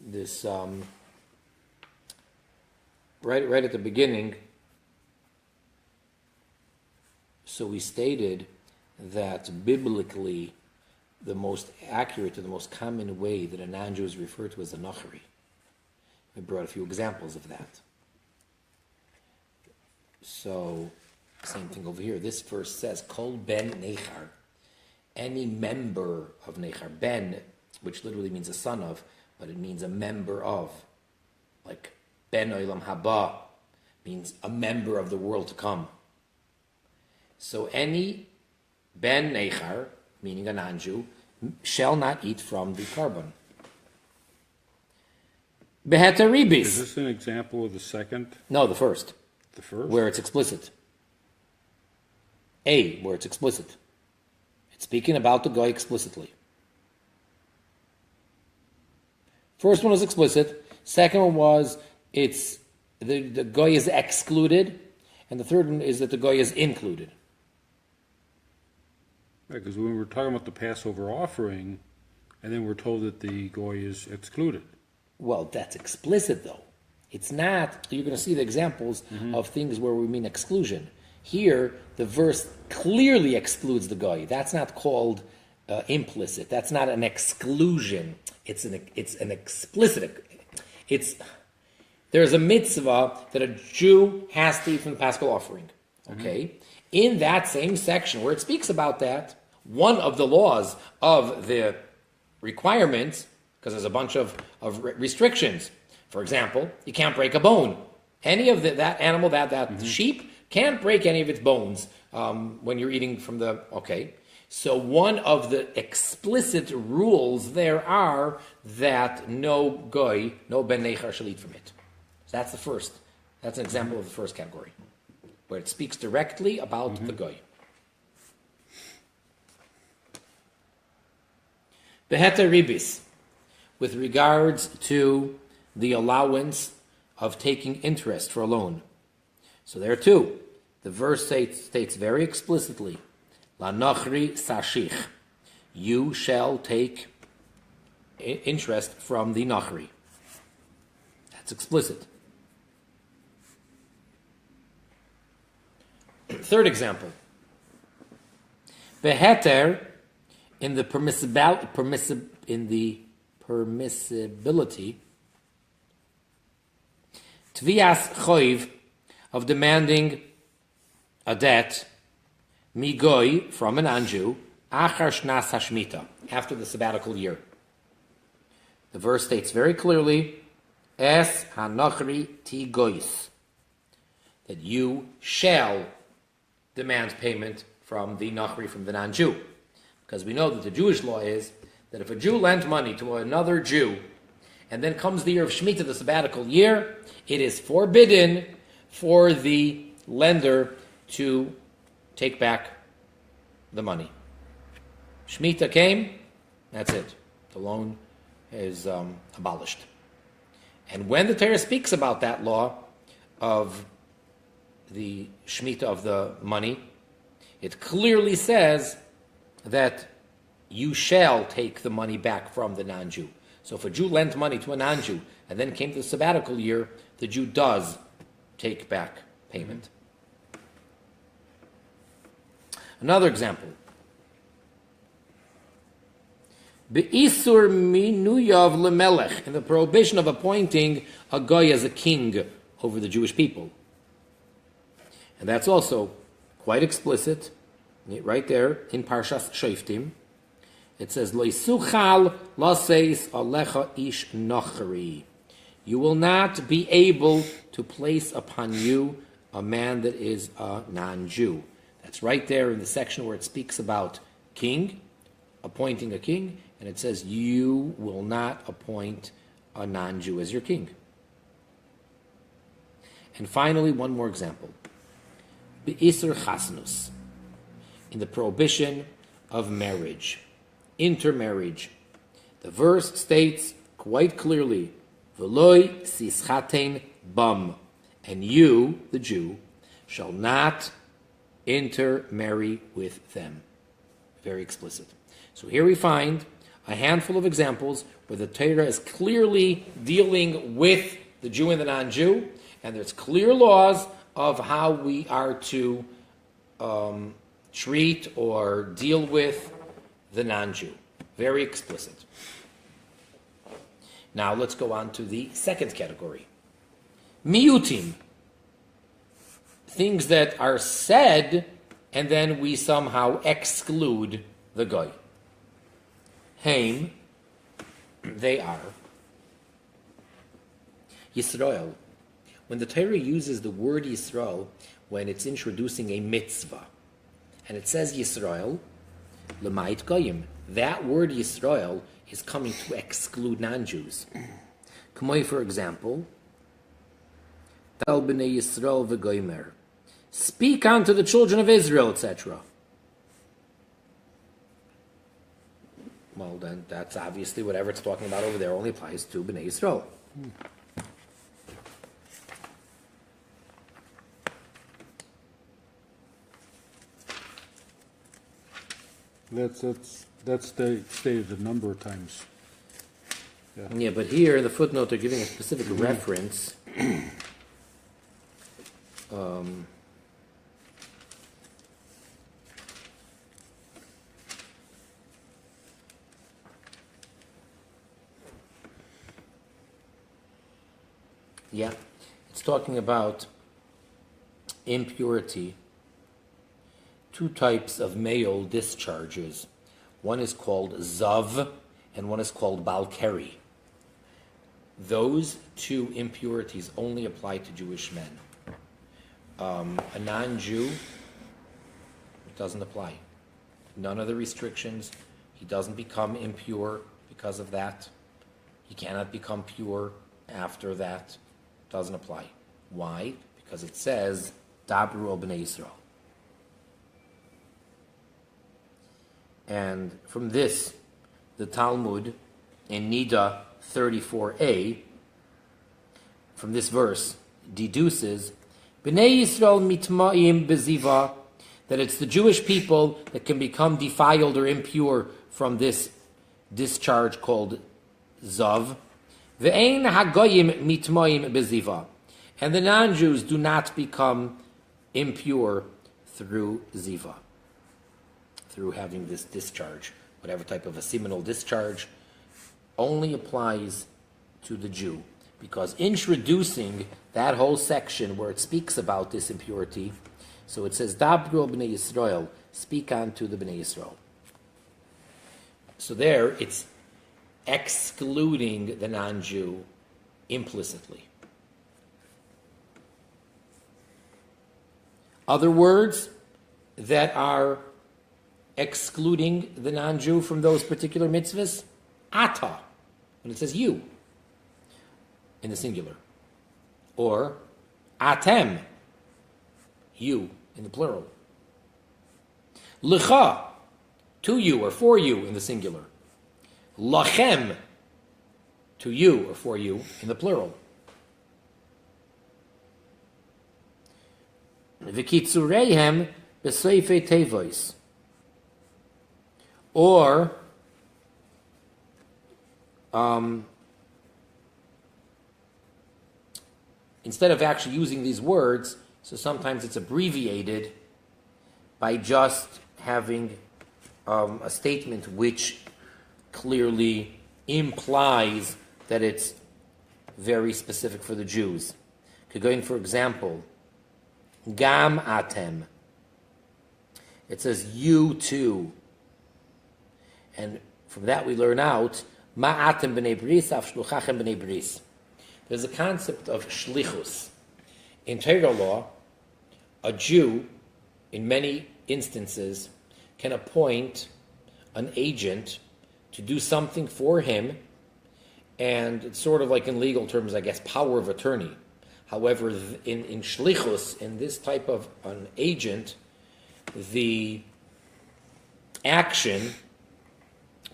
this right at the beginning, so we stated that biblically the most accurate or the most common way that a non-Jew is referred to as a nachari. We brought a few examples of that. So, same thing over here. This verse says, Kol ben nechar, any member of nechar. Ben, which literally means a son of, but it means a member of. Like, ben olam haba, means a member of the world to come. So any ben nechar, meaning a non-Jew, shall not eat from the korban. Behetaribis. Is this an example of the second? No, the first. The first? Where it's explicit. A, where it's explicit. It's speaking about the goy explicitly. First one was explicit. Second one was it's the goy is excluded, and the third one is that the goy is included. Right, because when we're talking about the Passover offering, and then we're told that the goy is excluded. Well, that's explicit though. It's not, you're going to see the examples of things where we mean exclusion. Here, the verse clearly excludes the goy. That's not called implicit. That's not an exclusion. It's an explicit. There's a mitzvah that a Jew has to eat from the Paschal offering. Okay? In that same section where it speaks about that, one of the laws of the requirements, because there's a bunch of restrictions. For example, you can't break a bone. Any of that animal, that sheep, can't break any of its bones when you're eating from the... Okay. So one of the explicit rules there are that no goy, no ben nechar shall eat from it. So that's the first. That's an example of the first category, where it speaks directly about the goy. Beheta ribis, with regards to the allowance of taking interest for a loan. So there too, the verse states very explicitly, La nochri sashich, you shall take interest from the nochri. That's explicit. Third example. Beheter, in the permissibility, tvias choiv, of demanding a debt, migoy, from an anju, achar shnas hashmita, after the sabbatical year. The verse states very clearly, es hanochri tigois, that you shall demand payment from the Nachri, from the non-Jew. Because we know that the Jewish law is that if a Jew lent money to another Jew, and then comes the year of Shemitah, the sabbatical year, it is forbidden for the lender to take back the money. Shemitah came, that's it. The loan is abolished. And when the Torah speaks about that law of the Shemitah of the money, it clearly says that you shall take the money back from the non-Jew. So if a Jew lent money to a non-Jew and then came to the sabbatical year, the Jew does take back payment. Another example. Be'isur minuyav lemelech, in the prohibition of appointing a goy as a king over the Jewish people. And that's also quite explicit, right there in Parshas Shoftim. It says, Lo yisuchal laseis alecha ish nochri. You will not be able to place upon you a man that is a non-Jew. That's right there in the section where it speaks about king, appointing a king, and it says, you will not appoint a non-Jew as your king. And finally, one more example. Be'isur chasnus, in the prohibition of marriage, intermarriage. The verse states quite clearly, V'loi sischatein bam, and you, the Jew, shall not intermarry with them. Very explicit. So here we find a handful of examples where the Torah is clearly dealing with the Jew and the non-Jew, and there's clear laws of how we are to treat or deal with the non-Jew. Very explicit. Now let's go on to the second category. Miyutim. Things that are said and then we somehow exclude the goy. Haim, they are. Yisrael. When the Torah uses the word Yisrael, when it's introducing a mitzvah, and it says Yisrael, L'mayit goyim, that word Yisrael is coming to exclude non-Jews. K'moy, for example, Tal b'nei Yisrael v'goymer, speak unto the children of Israel, etc. Well, then that's obviously whatever it's talking about over there only applies to b'nei Yisrael. That's stated a number of times. Yeah, but here in the footnote they're giving a specific reference. Yeah, it's talking about impurity. Two types of male discharges. One is called Zav, and one is called Balkeri. Those two impurities only apply to Jewish men. A non-Jew, it doesn't apply. None of the restrictions. He doesn't become impure because of that. He cannot become pure after that. Doesn't apply. Why? Because it says, Dabru al b'nei Yisrael. And from this, the Talmud in Nida 34a, from this verse, deduces B'nai Yisrael mitma'im beziva, that it's the Jewish people that can become defiled or impure from this discharge called zav. Ve'ein hagoyim mitma'im beziva, and the non-Jews do not become impure through ziva, through having this discharge. Whatever type of a seminal discharge only applies to the Jew, because introducing that whole section where it speaks about this impurity, so it says, Dabru b'nei Yisrael, speak unto the b'nei Yisrael. So there, it's excluding the non-Jew implicitly. Other words that are excluding the non-Jew from those particular mitzvahs, ata, when it says you, in the singular. Or atem, you, in the plural. Lecha, to you or for you, in the singular. Lachem, to you or for you, in the plural. V'kitzureihem b'seifei tevois. Or instead of actually using these words, so sometimes it's abbreviated by just having a statement which clearly implies that it's very specific for the Jews. Could go in, for example, Gam atem. It says you too. And from that we learn out, Ma atem b'nei bris, af shluchachem b'nei bris. There's a concept of shlichus. In Torah law, a Jew, in many instances, can appoint an agent to do something for him, and it's sort of like in legal terms, I guess, power of attorney. However, in shlichus, in this type of an agent, the action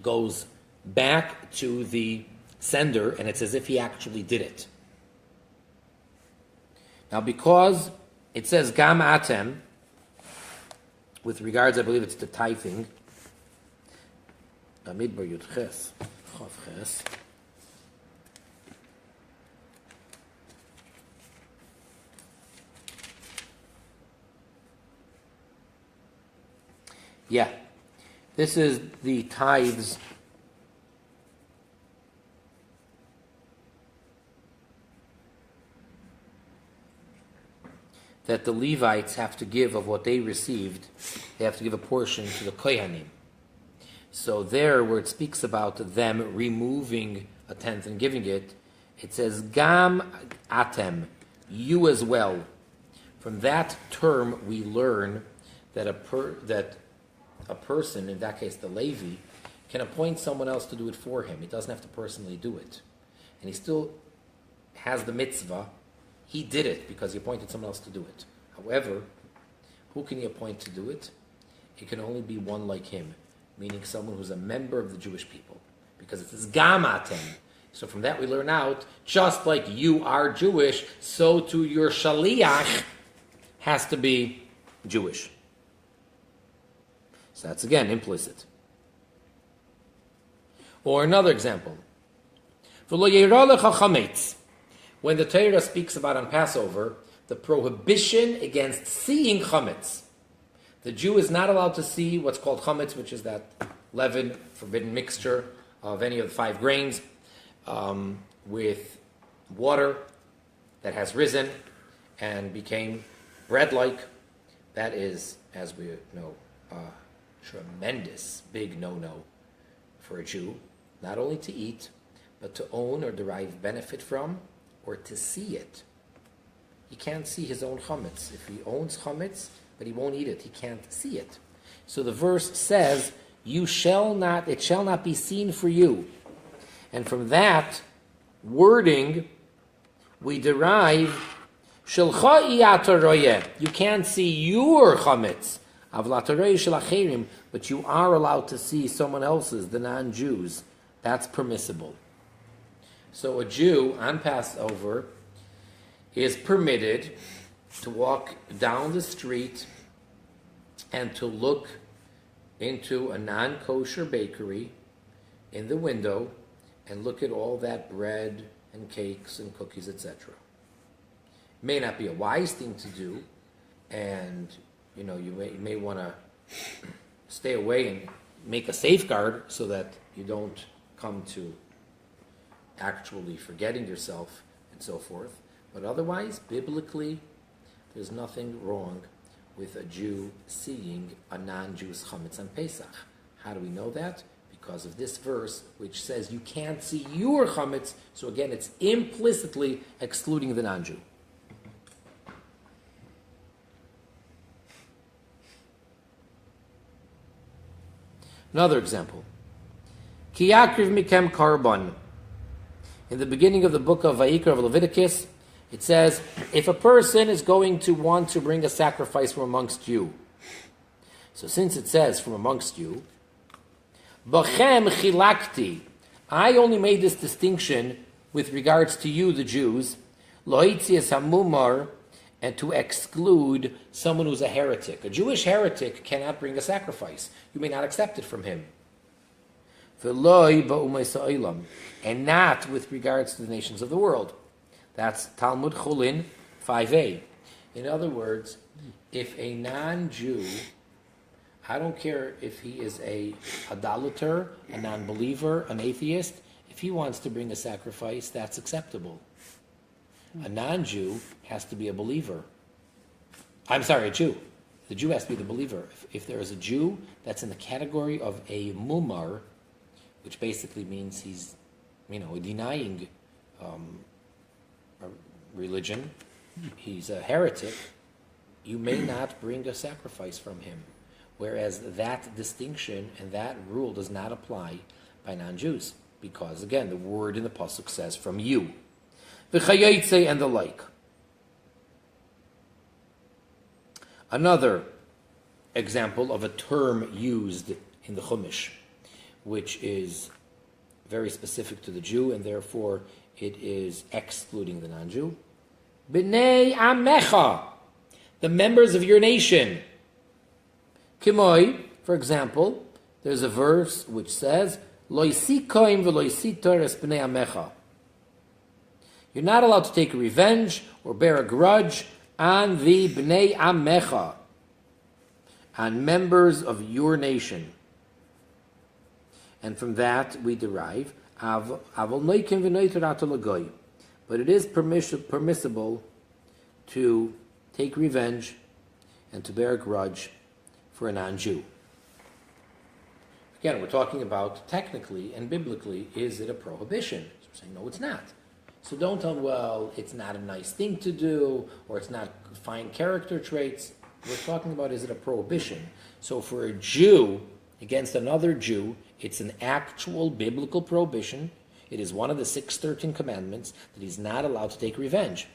goes back to the sender, and it's as if he actually did it. Now, because it says gam atem, with regards, I believe it's to tithing, Amidbar Yud Ches, Chav Ches. Yeah, this is the tithes that the Levites have to give of what they received. They have to give a portion to the Kohanim. So there, where it speaks about them removing a tenth and giving it, it says, Gam atem, you as well. From that term, we learn that a person, in that case the Levi, can appoint someone else to do it for him. He doesn't have to personally do it. And he still has the mitzvah. He did it because he appointed someone else to do it. However, who can he appoint to do it? It can only be one like him, meaning someone who's a member of the Jewish people, because it says gamatem. So from that we learn out, just like you are Jewish, so too your shaliach has to be Jewish. So that's again implicit. Or another example. When the Torah speaks about on Passover, the prohibition against seeing chametz. The Jew is not allowed to see what's called chametz, which is that leaven, forbidden mixture of any of the 5 grains, with water that has risen and became bread-like. That is, as we know, a tremendous big no-no for a Jew, not only to eat, but to own or derive benefit from, or to see it. He can't see his own chametz. If he owns chametz, but he won't eat it, he can't see it. So the verse says, it shall not be seen for you. And from that wording, we derive, you can't see your chametz. But you are allowed to see someone else's, the non-Jews. That's permissible. So a Jew on Passover is permitted to walk down the street and to look into a non-kosher bakery in the window and look at all that bread and cakes and cookies, etc. It may not be a wise thing to do, and you may want to stay away and make a safeguard so that you don't come to actually forgetting yourself and so forth. But otherwise, biblically, there's nothing wrong with a Jew seeing a non-Jew's chametz on Pesach. How do we know that? Because of this verse, which says you can't see your chametz. So again, it's implicitly excluding the non-Jew. Another example. Ki yakriv mikem karban. In the beginning of the book of Vayikra of Leviticus, it says, if a person is going to want to bring a sacrifice from amongst you, so since it says from amongst you, Bachem chilakti, I only made this distinction with regards to you, the Jews, loitzias hamumar, and to exclude someone who's a heretic. A Jewish heretic cannot bring a sacrifice. You may not accept it from him. And not with regards to the nations of the world. That's Talmud Chulin 5a. In other words, if a non-Jew, I don't care if he is a idolater, a non-believer, an atheist, if he wants to bring a sacrifice, that's acceptable. A non-Jew has to be a believer. I'm sorry, a Jew. The Jew has to be the believer. If there is a Jew that's in the category of a mumar, which basically means he's, denying a religion, he's a heretic, you may not bring a sacrifice from him. Whereas that distinction and that rule does not apply by non-Jews. Because, again, the word in the pasuk says, from you. V'chayotze and the like. Another example of a term used in the Chumash, which is very specific to the Jew, and therefore it is excluding the non-Jew. B'nei amecha, the members of your nation. Kimoi, for example, there's a verse which says, Lo yisikoim v'lo yisitor es b'nei amecha. You're not allowed to take revenge or bear a grudge on the b'nei amecha, on members of your nation. And from that we derive, but it is permissible to take revenge and to bear a grudge for a non-Jew. Again, we're talking about technically and biblically, is it a prohibition? So we're saying, no, it's not. So don't tell me, well, it's not a nice thing to do, or it's not fine character traits. We're talking about, is it a prohibition? So for a Jew against another Jew, it's an actual biblical prohibition. It is one of the 613 commandments that he's not allowed to take revenge.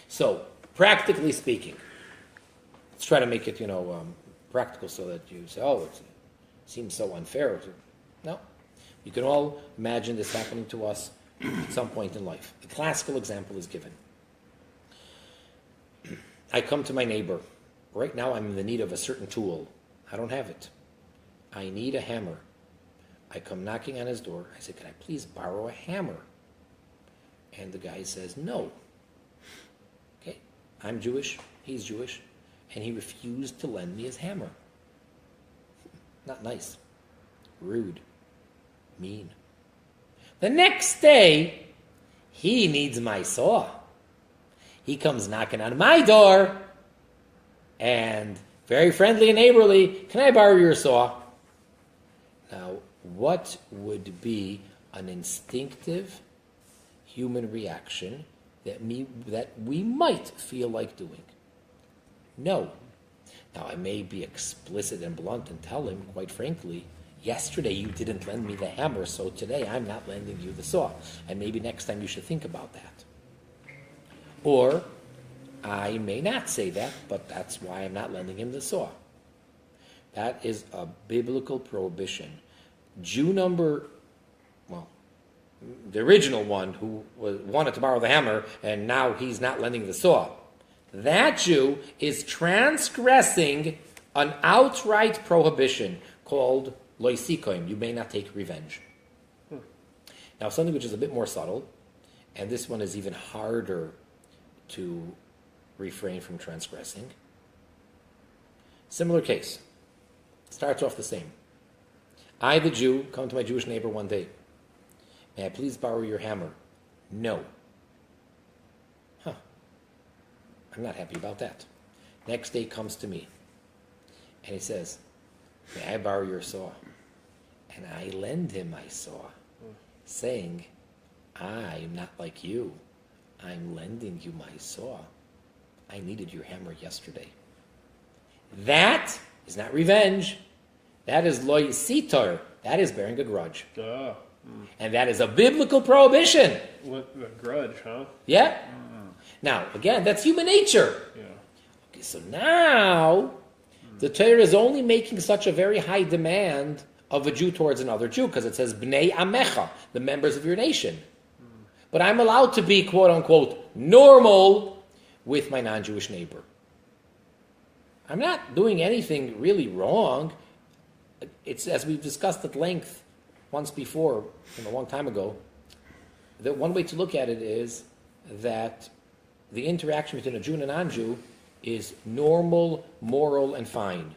So, practically speaking, let's try to make it, practical so that you say, oh, it seems so unfair. No. You can all imagine this happening to us at some point in life. The classical example is given. I come to my neighbor. Right now I'm in the need of a certain tool. I don't have it. I need a hammer. I come knocking on his door. I say, can I please borrow a hammer? And the guy says, no. Okay, I'm Jewish, he's Jewish, and he refused to lend me his hammer. Not nice. Rude. Mean. The next day, he needs my saw. He comes knocking on my door, and very friendly and neighborly, can I borrow your saw? Now, what would be an instinctive human reaction that we might feel like doing? No. Now, I may be explicit and blunt and tell him, quite frankly, yesterday you didn't lend me the hammer, so today I'm not lending you the saw. And maybe next time you should think about that. Or, I may not say that, but that's why I'm not lending him the saw. That is a biblical prohibition. Jew number, well, the original one who wanted to borrow the hammer, and now he's not lending the saw. That Jew is transgressing an outright prohibition called loisikoim. You may not take revenge. Now, something which is a bit more subtle, and this one is even harder to refrain from transgressing. Similar case. Starts off the same. I, the Jew, come to my Jewish neighbor one day. May I please borrow your hammer? No. I'm not happy about that. Next day comes to me, and he says, may I borrow your saw? And I lend him my saw, saying, I'm not like you. I'm lending you my saw. I needed your hammer yesterday. That is not revenge. That is loy sitor. That is bearing a grudge. And that is a biblical prohibition. What, a grudge, huh? Yeah. Now, again, that's human nature. Yeah. Okay, so now the Torah is only making such a very high demand of a Jew towards another Jew because it says Bnei Amecha, the members of your nation. But I'm allowed to be, quote unquote, normal with my non-Jewish neighbor. I'm not doing anything really wrong. It's, as we've discussed at length once before, a long time ago, that one way to look at it is that the interaction between a Jew and a non-Jew is normal, moral, and fine.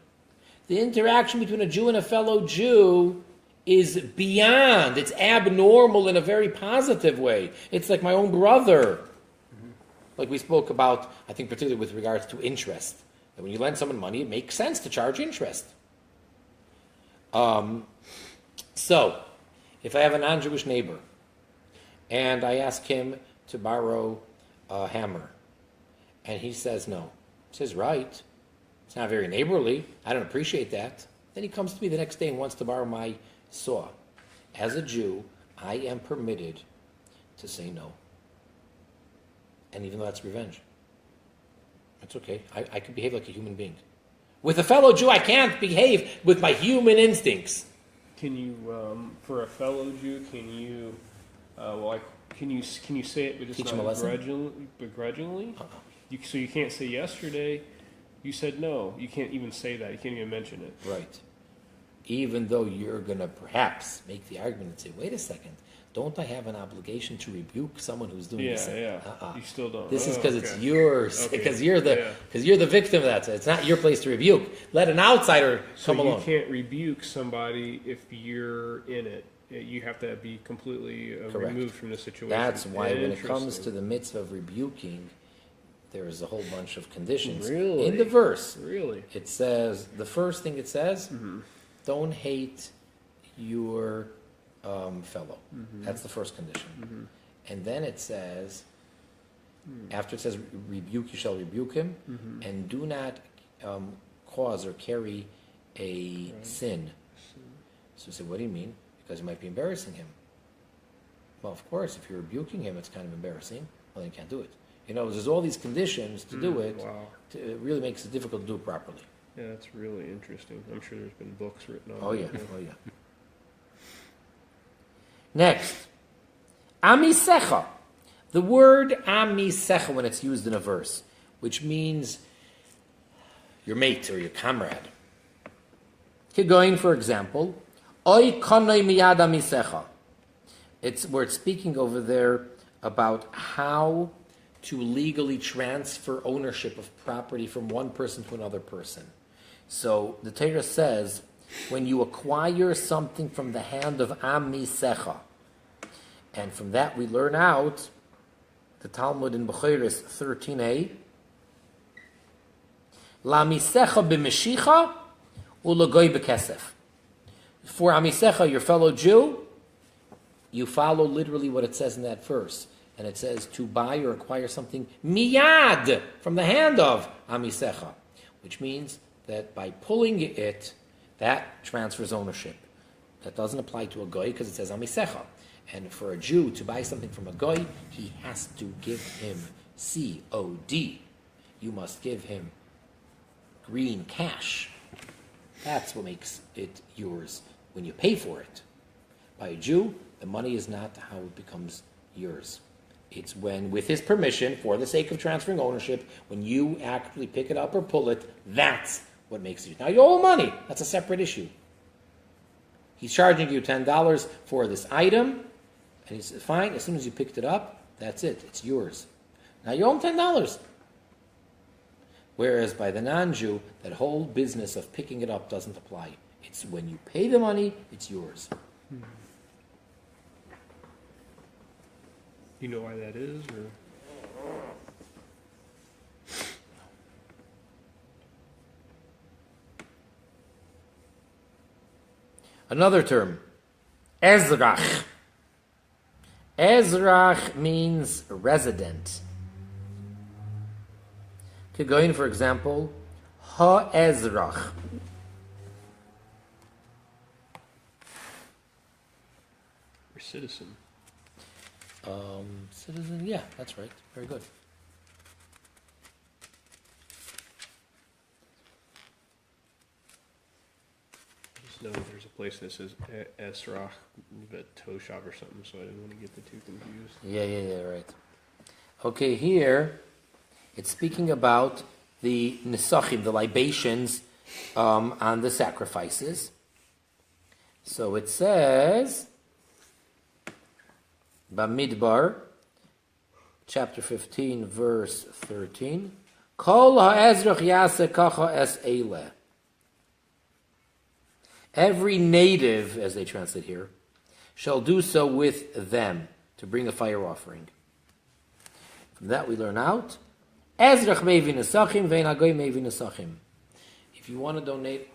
The interaction between a Jew and a fellow Jew is beyond. It's abnormal in a very positive way. It's like my own brother. Like we spoke about, I think particularly with regards to interest. That when you lend someone money, it makes sense to charge interest. So, if I have a non-Jewish neighbor, and I ask him to borrow a hammer, and he says no. He says, right. It's not very neighborly. I don't appreciate that. Then he comes to me the next day and wants to borrow my saw. As a Jew, I am permitted to say no. And even though that's revenge, that's okay. I can behave like a human being. With a fellow Jew, I can't behave with my human instincts. Can you, for a fellow Jew, can you, can you say it, but just Teach him a not lesson? begrudgingly? So you can't say yesterday, you said no. You can't even say that. You can't even mention it. Right. Even though you're going to perhaps make the argument and say, wait a second, don't I have an obligation to rebuke someone who's doing this? Yeah. You still don't. This is because it's yours, Okay. because you're the victim of that. So it's not your place to rebuke. Let an outsider come along. So you can't rebuke somebody if you're in it. You have to be completely removed from the situation. That's why when it comes to the mitzvah of rebuking, there is a whole bunch of conditions. Really? In the verse, Really? it says, the first thing it says, don't hate your fellow. That's the first condition. And then it says, after it says rebuke, you shall rebuke him, and do not cause or carry a sin. So you say, what do you mean? Because you might be embarrassing him. Well, of course, if you're rebuking him, it's kind of embarrassing. Well, then you can't do it. You know, there's all these conditions to do it. Wow. It really makes it difficult to do it properly. Yeah, that's really interesting. I'm sure there's been books written on Oh, it. yeah. Oh, yeah. Next, amisecha. The word amisecha, when it's used in a verse, which means your mate or your comrade. Kigoin, for example, oy konoi miyad amisecha. We're speaking over there about how to legally transfer ownership of property from one person to another person. So the Torah says, when you acquire something from the hand of amisecha, and from that we learn out the Talmud in Bechoros 13a, lamisecha b'meshicha u'lagoy b'kesef. For amisecha, your fellow Jew, you follow literally what it says in that verse. And it says to buy or acquire something miyad, from the hand of amisecha, which means that by pulling it, that transfers ownership. That doesn't apply to a goy because it says amisecha. And for a Jew to buy something from a goy, he has to give him COD. You must give him green cash. That's what makes it yours when you pay for it. By a Jew, the money is not how it becomes yours. It's when, with his permission, for the sake of transferring ownership, when you actually pick it up or pull it, that's what makes it yours. Now, you owe money. That's a separate issue. He's charging you $10 for this item, and he says, fine, as soon as you picked it up, that's it. It's yours. Now, you owe him $10. Whereas by the non-Jew, that whole business of picking it up doesn't apply. It's when you pay the money, it's yours. You know why that is? Or? Another term, ezrach. Ezrach means resident. Kegoin, for example, ha-ezrach. Or citizen. Citizen, yeah, that's right. Very good. I just know there's a place that says Esrach, a toe shop or something, so I didn't want to get the two confused. Yeah, right. Okay, here, it's speaking about the nisachim, the libations on the sacrifices. So it says, Bamidbar, chapter 15, verse 13, Kol ha'ezrach yaseh kacha es eileh. Every native, as they translate here, shall do so with them to bring a fire offering. From that we learn out, Ezrach mevi nesachim, vein hagoy mevi nesachim. If you want to donate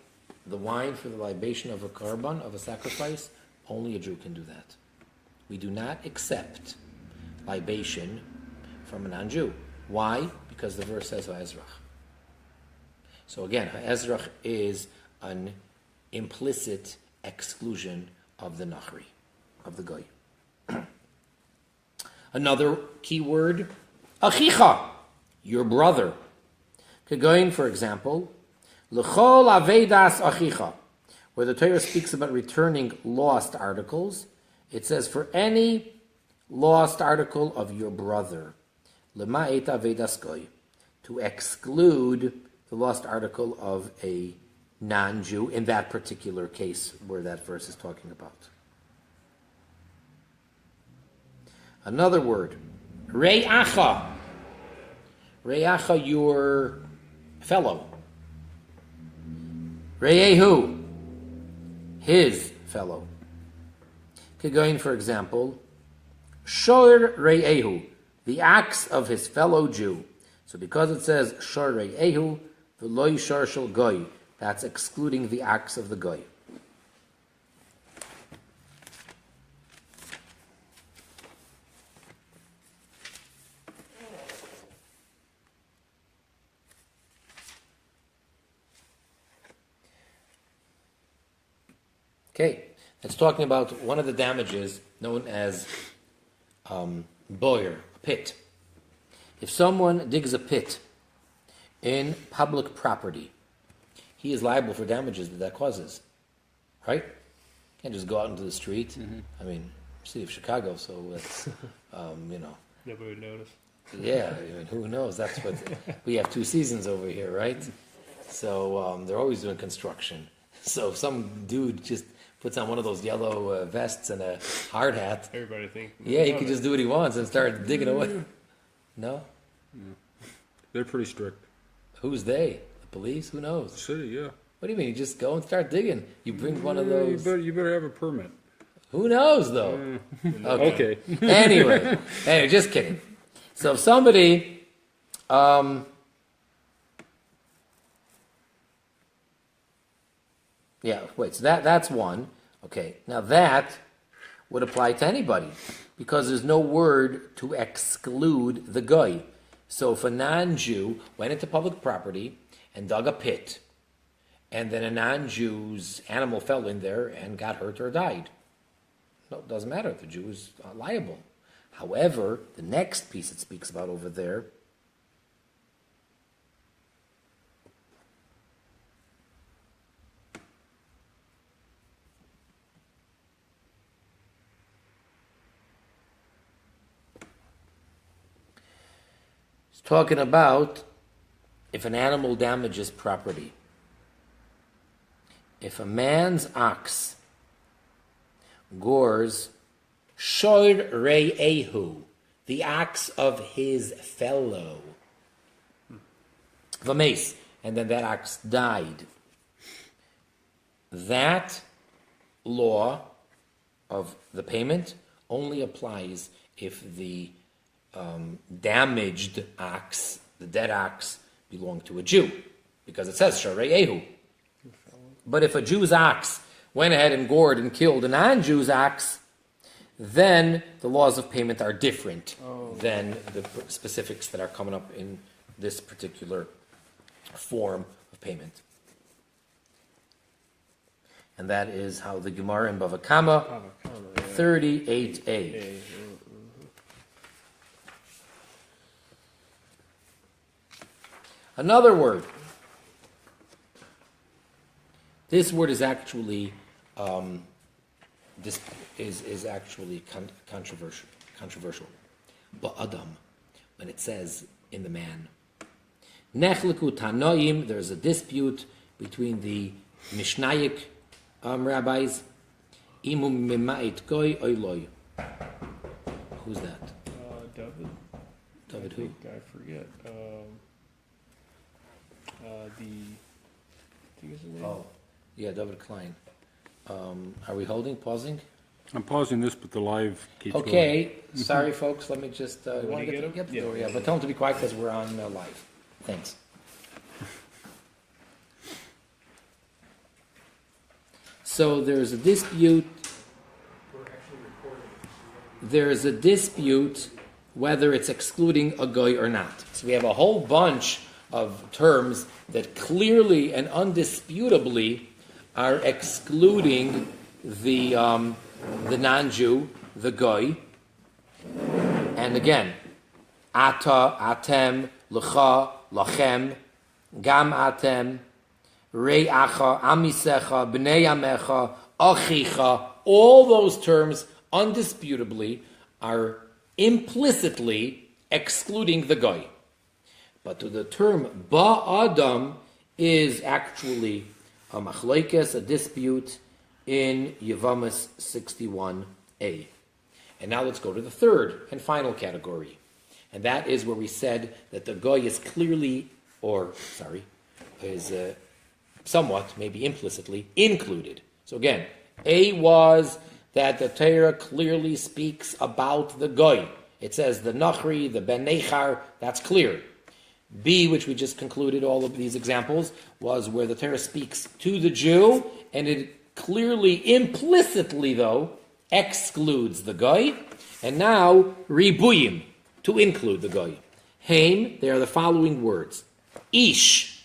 the wine for the libation of a korban, of a sacrifice, only a Jew can do that. We do not accept libation from a non-Jew. Why? Because the verse says ha'ezrach. So again, ha'ezrach is an implicit exclusion of the nachri, of the goy. Another key word, achicha, your brother. Kegoin, for example, l'chol aveidas achicha, where the Torah speaks about returning lost articles. It says, for any lost article of your brother, lema'et aveidas goy, to exclude the lost article of a non-Jew in that particular case where that verse is talking about. Another word, re'acha. Re'acha, your fellow. Re'ehu, his fellow. Kegoin, for example, shor re'ehu, the acts of his fellow Jew. So because it says shor re'ehu, the loy shor shel goy, that's excluding the acts of the goy. Okay, it's talking about one of the damages known as boyer, a pit. If someone digs a pit in public property, he is liable for damages that causes, right? Can't just go out into the street. Mm-hmm. I mean, city of Chicago, so it's, Nobody would notice. Yeah, I mean, who knows? That's what, we have 2 seasons over here, right? So they're always doing construction. So if some dude just puts on one of those yellow vests and a hard hat, everybody think. Yeah, he could just do what he wants and start digging away. No? They're pretty strict. Who's they? The police? Who knows? The city, yeah. What do you mean? You just go and start digging. You bring one of those. You better have a permit. Who knows, though? Okay. Anyway, just kidding. So if somebody, so that's one. Okay, now that would apply to anybody because there's no word to exclude the goy. So if a non-Jew went into public property and dug a pit, and then a non-Jew's animal fell in there and got hurt or died, no, it doesn't matter. The Jew is liable. However, the next piece it speaks about over there It's talking about if an animal damages property. If a man's ox gores shoir re'ehu, the ox of his fellow, v'meis, and then that ox died, that law of the payment only applies if the damaged ox, the dead ox, belonged to a Jew, because it says shoir re'ehu. But if a Jew's ox went ahead and gored and killed a non-Jew's ox, then the laws of payment are different than the specifics that are coming up in this particular form of payment. And that is how the Gemara in Bava Kama 38a. Another word. This word is actually controversial. Ba'adam, when it says in the man. Nechliku tanoim, there's a dispute between the Mishnaic rabbis. Imum mimait goy oiloy. Who's that? David. David who? I forget. I think his name. Oh, yeah, David Klein. Are we pausing? I'm pausing this, but the live keeps going. Okay, sorry folks, let me just, want to get him? get the Yeah. door, yeah, but tell him to be quiet because we're on live. Thanks. So there's a dispute. There's a dispute whether it's excluding a goy or not. So we have a whole bunch of terms that clearly and undisputably are excluding the non-Jew, the goy. And again, ata, atem, lecha, lachem, gam atem, re'acha, amisecha, bnei amecha, achicha, all those terms undisputably are implicitly excluding the goy. But the term ba'adam is actually a machlokes, a dispute in Yevamis 61a. And now let's go to the third and final category. And that is where we said that the goy is clearly, is somewhat, maybe implicitly, included. So again, A was that the Torah clearly speaks about the goy. It says the Nachri, the Ben Nechar, that's clear. B, which we just concluded all of these examples, was where the Torah speaks to the Jew, and it clearly, implicitly though, excludes the goy. And now, ribuyim, to include the goy. Haim, they are the following words. Ish.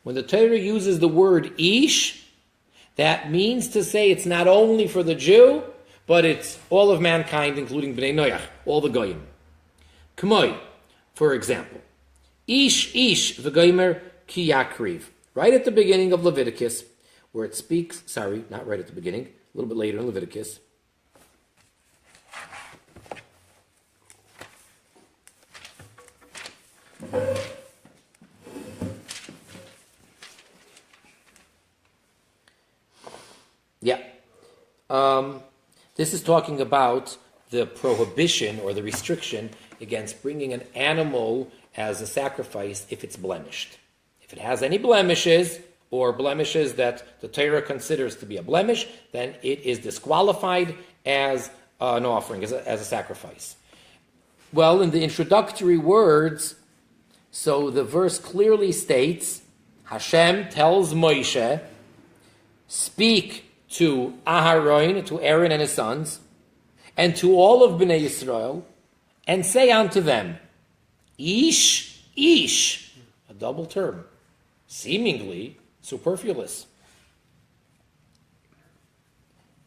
When the Torah uses the word ish, that means to say it's not only for the Jew, but it's all of mankind, including Bnei Noach, all the goyim. K'moy, for example, ish v'goymer ki yakriv. Right at the beginning of Leviticus, where it speaks, not right at the beginning, a little bit later in Leviticus. Yeah. This is talking about the prohibition or the restriction against bringing an animal as a sacrifice if it's blemished. If it has any blemishes, or blemishes that the Torah considers to be a blemish, then it is disqualified as an offering, as a sacrifice. Well, in the introductory words, so the verse clearly states, Hashem tells Moshe, speak to Aharon, to Aaron and his sons, and to all of Bnei Yisrael, and say unto them, Ish, a double term, seemingly superfluous,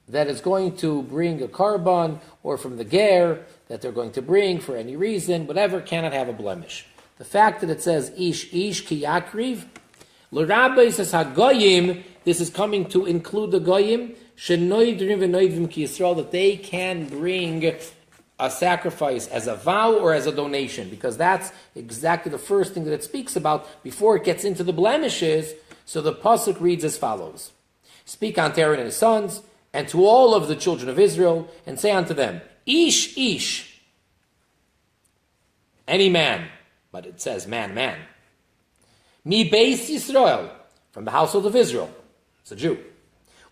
that is going to bring a carbon, or from the ger, that they're going to bring for any reason, whatever, cannot have a blemish. The fact that it says ish ki yakriv, l'rabbi says hagoyim, this is coming to include the goyim, shenoidrim v'noidrim ki Yisrael, that they can bring a sacrifice as a vow or as a donation, because that's exactly the first thing that it speaks about before it gets into the blemishes. So the pasuk reads as follows: Speak unto Aaron and his sons, and to all of the children of Israel, and say unto them, Ish, Ish, any man, but it says man, man. Mi Beis Yisrael, from the household of Israel, it's a Jew.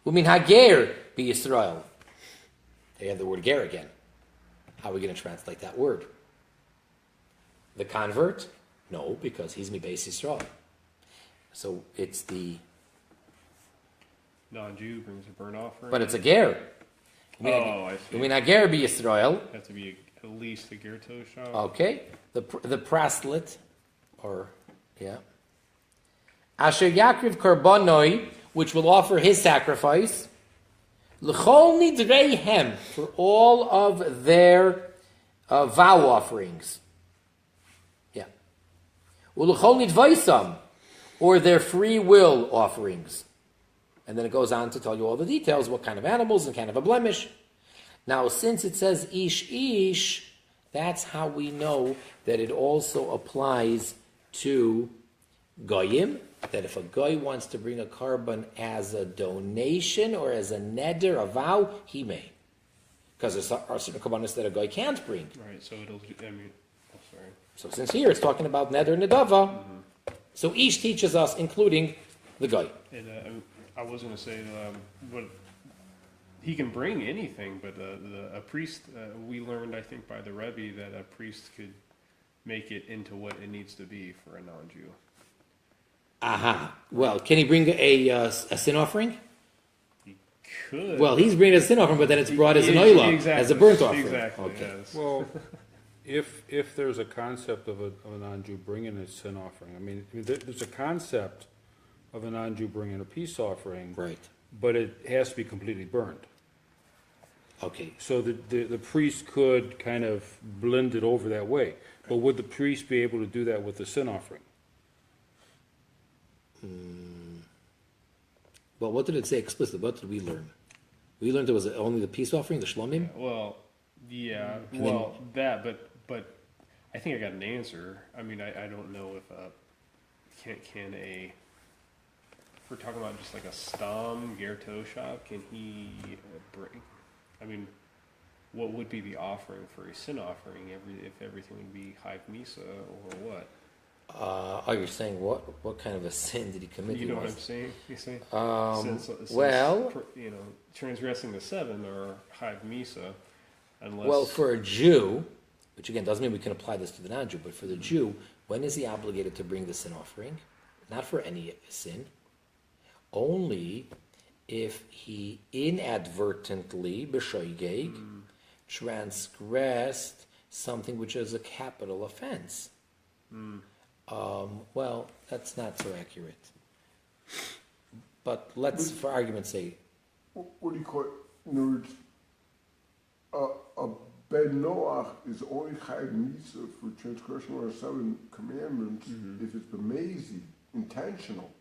Umin Hager be Yisrael. They have the word ger again. How are we going to translate that word? The convert? No, because he's Mi Beis Yisrael. So it's the non-Jew brings a burnt offering. But it's a ger. I see. Umin Hager be Yisrael. Have to be at least a ger toshav. Okay. The praslet, or yeah. Asher Yakriv Karbonoi, which will offer his sacrifice, L'chol nidreihem, for all of their vow offerings. Yeah. U'l'chol nidvaisam, or their free will offerings. And then it goes on to tell you all the details, what kind of animals and kind of a blemish. Now, since it says ish ish, that's how we know that it also applies to goyim, that if a guy wants to bring a carbon as a donation or as a neder, a vow, he may. Because there are certain carbonas that a guy can't bring. Right, so it'll, sorry. So since here it's talking about neder nedava, so each teaches us, including the guy. And I was going to say, but he can bring anything, but a priest, we learned, I think, by the Rebbe, that a priest could make it into what it needs to be for a non-Jew. Aha. Well, can he bring a sin offering? He could. Well, he's bringing a sin offering, but then it's brought as an oilah, exactly, as a burnt offering. Exactly, Okay. yes. Well, if there's a concept of a non-Jew bringing a sin offering, I mean, there's a concept of a non-Jew bringing a peace offering, Right. but it has to be completely burned. Okay. So the priest could kind of blend it over that way. But would the priest be able to do that with the sin offering? Well, what did it say explicitly? What did we learn? We learned it was only the peace offering, the shlomim. Well, yeah, And well, that, but I think I got an answer. I mean, I don't know if can a, if we're talking about just like a stam ger toshav, can he bring? I mean, what would be the offering for a sin offering? If everything would be Hive Misa or what? You're saying what kind of a sin did he commit? You know what I'm saying? You see? Since, well, transgressing the 7 or Hive Misa, unless. Well, for a Jew, which again doesn't mean we can apply this to the non-Jew, but for the Jew, when is he obligated to bring the sin offering? Not for any sin. Only if he inadvertently, b'shoigeg, transgressed something which is a capital offense. Well, that's not so accurate. But let's, for argument's sake, What do you call it? In other words, a Ben Noach is only Chayav Misa for transgression of 7 commandments if it's b'mezi, intentional.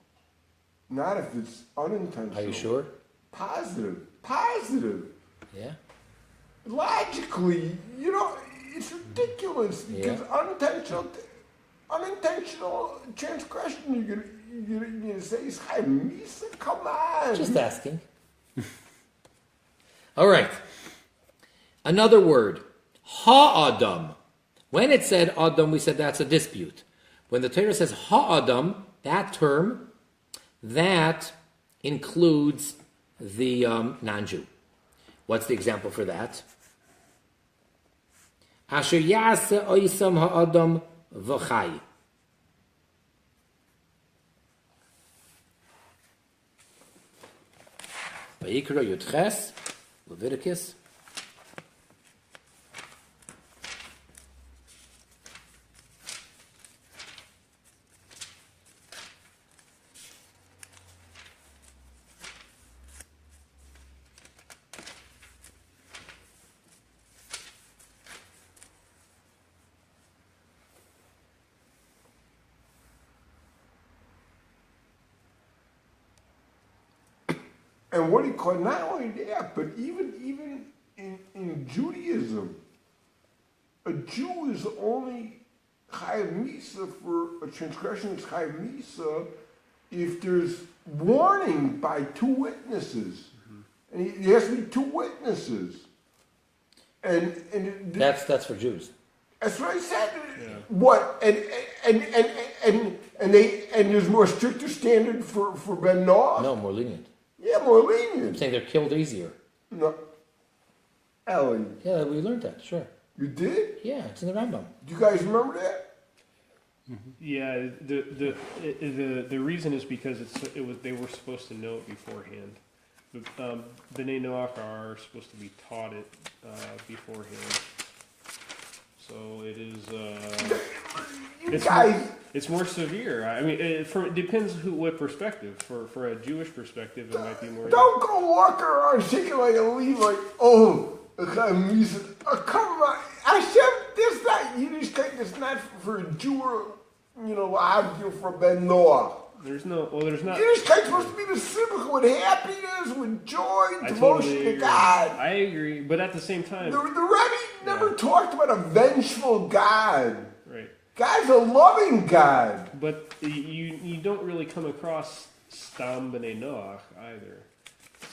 Not if it's unintentional. are you sure? Positive. Yeah? Logically, it's ridiculous because unintentional transgression, you're gonna say is Chayav Misa? Come on. Just asking. All right. Another word, ha'adam. When it said adam, we said that's a dispute. When the Torah says ha'adam, that term, that includes the non-Jew. What's the example for that? Asher ya'aseh oisam ha'adam v'chai. Vayikra Yudches, Leviticus. And what he called, not only that, but even in Judaism, a Jew is only chayav misa for a transgression. It's chayav misa if there's warning by two witnesses, and there has to be two witnesses. And That's for Jews. that's what I said. Yeah. What and there's more stricter standard for Ben Noach. No, more lenient. Yeah, more I'm lenient. saying they're killed easier. No, Ellie, Yeah, we learned that. Sure. you did? Yeah, it's in the Rambam. Do you guys remember that? Yeah, the reason is because they were supposed to know it beforehand. B'nai Noach are supposed to be taught it beforehand. So it is. You guys, It's more severe. I mean, it depends what perspective. For a Jewish perspective, it might be more. don't go walk around shaking like a leaf like, oh, come on. Hashem, this not Yiddishkeit, it's not for a Jew or, argue for Ben Noach. There's not. Yiddishkeit's supposed to be the symbol with happiness, with joy, I devotion totally to agree. God. I agree, but at the same time, The Rebbe never talked about a vengeful God. right? God's a loving God. But you don't really come across Stam B'nai Noach either.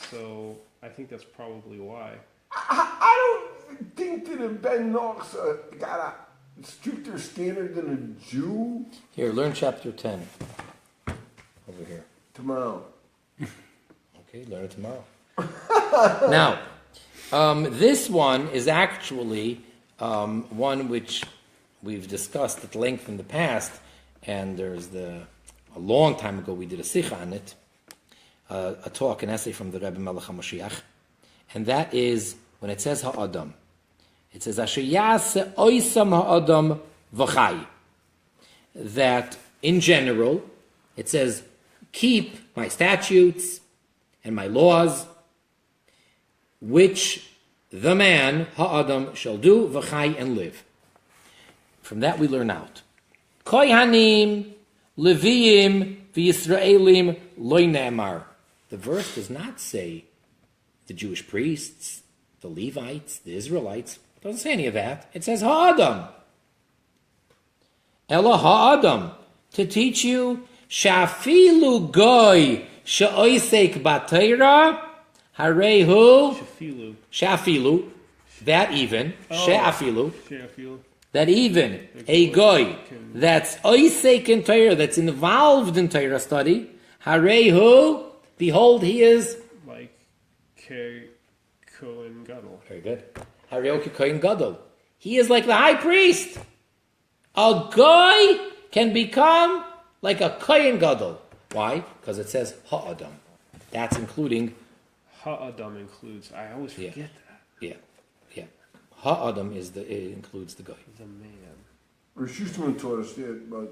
So I think that's probably why. I don't think that a Ben Noach's got a stricter standard than a Jew. Here, learn chapter 10. Over here. Tomorrow. Okay, learn it tomorrow. Now, this one is actually one which we've discussed at length in the past, and there's a long time ago we did a sicha on it, a talk, an essay from the Rebbe Melech HaMashiach, and that is when it says ha'adam. It says Asher yaseh oisam ha'adam v'chai. That in general, it says keep my statutes and my laws, which the man ha'adam shall do v'chai and live. From that we learn out. Kohanim, Leviim, v'Yisraelim loy ne'emar. The verse does not say the Jewish priests, the Levites, the Israelites. It doesn't say any of that. It says ha'adam. Ela ha'adam. To teach you, shafilu goy she'oisek b'Torah, harehu shafilu. That even, she'afilu. That even a goy that's oisek in Torah, that's involved in Torah study, harehu, behold, he is Like Kohen Gadol. very good. Harehu Kohen Gadol. He is like the high priest. A goy can become like a Kohen Gadol. Why? Because it says ha'adam. That's including. Ha'adam includes. I always forget that. Yeah. Ha'adam includes the goy. The man. Rosh Hashanah taught us that about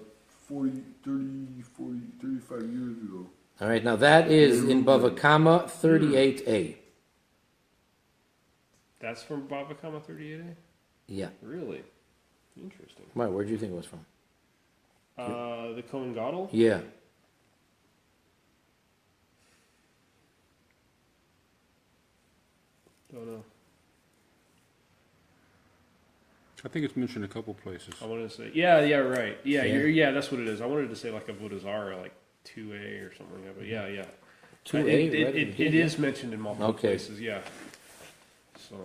35 years ago. All right, now that is in Bava Kama 38a. That's from Bava Kama 38a? Yeah. Really? Interesting. Why? Where do you think it was from? The Kohen Gadol? Yeah. Don't know. I think it's mentioned a couple places. I wanted to say, yeah, right. Yeah, Yeah. that's what it is. I wanted to say like a Avodah Zarah, like 2a or something like that, but yeah. 2a, It is mentioned in multiple places, yeah. So.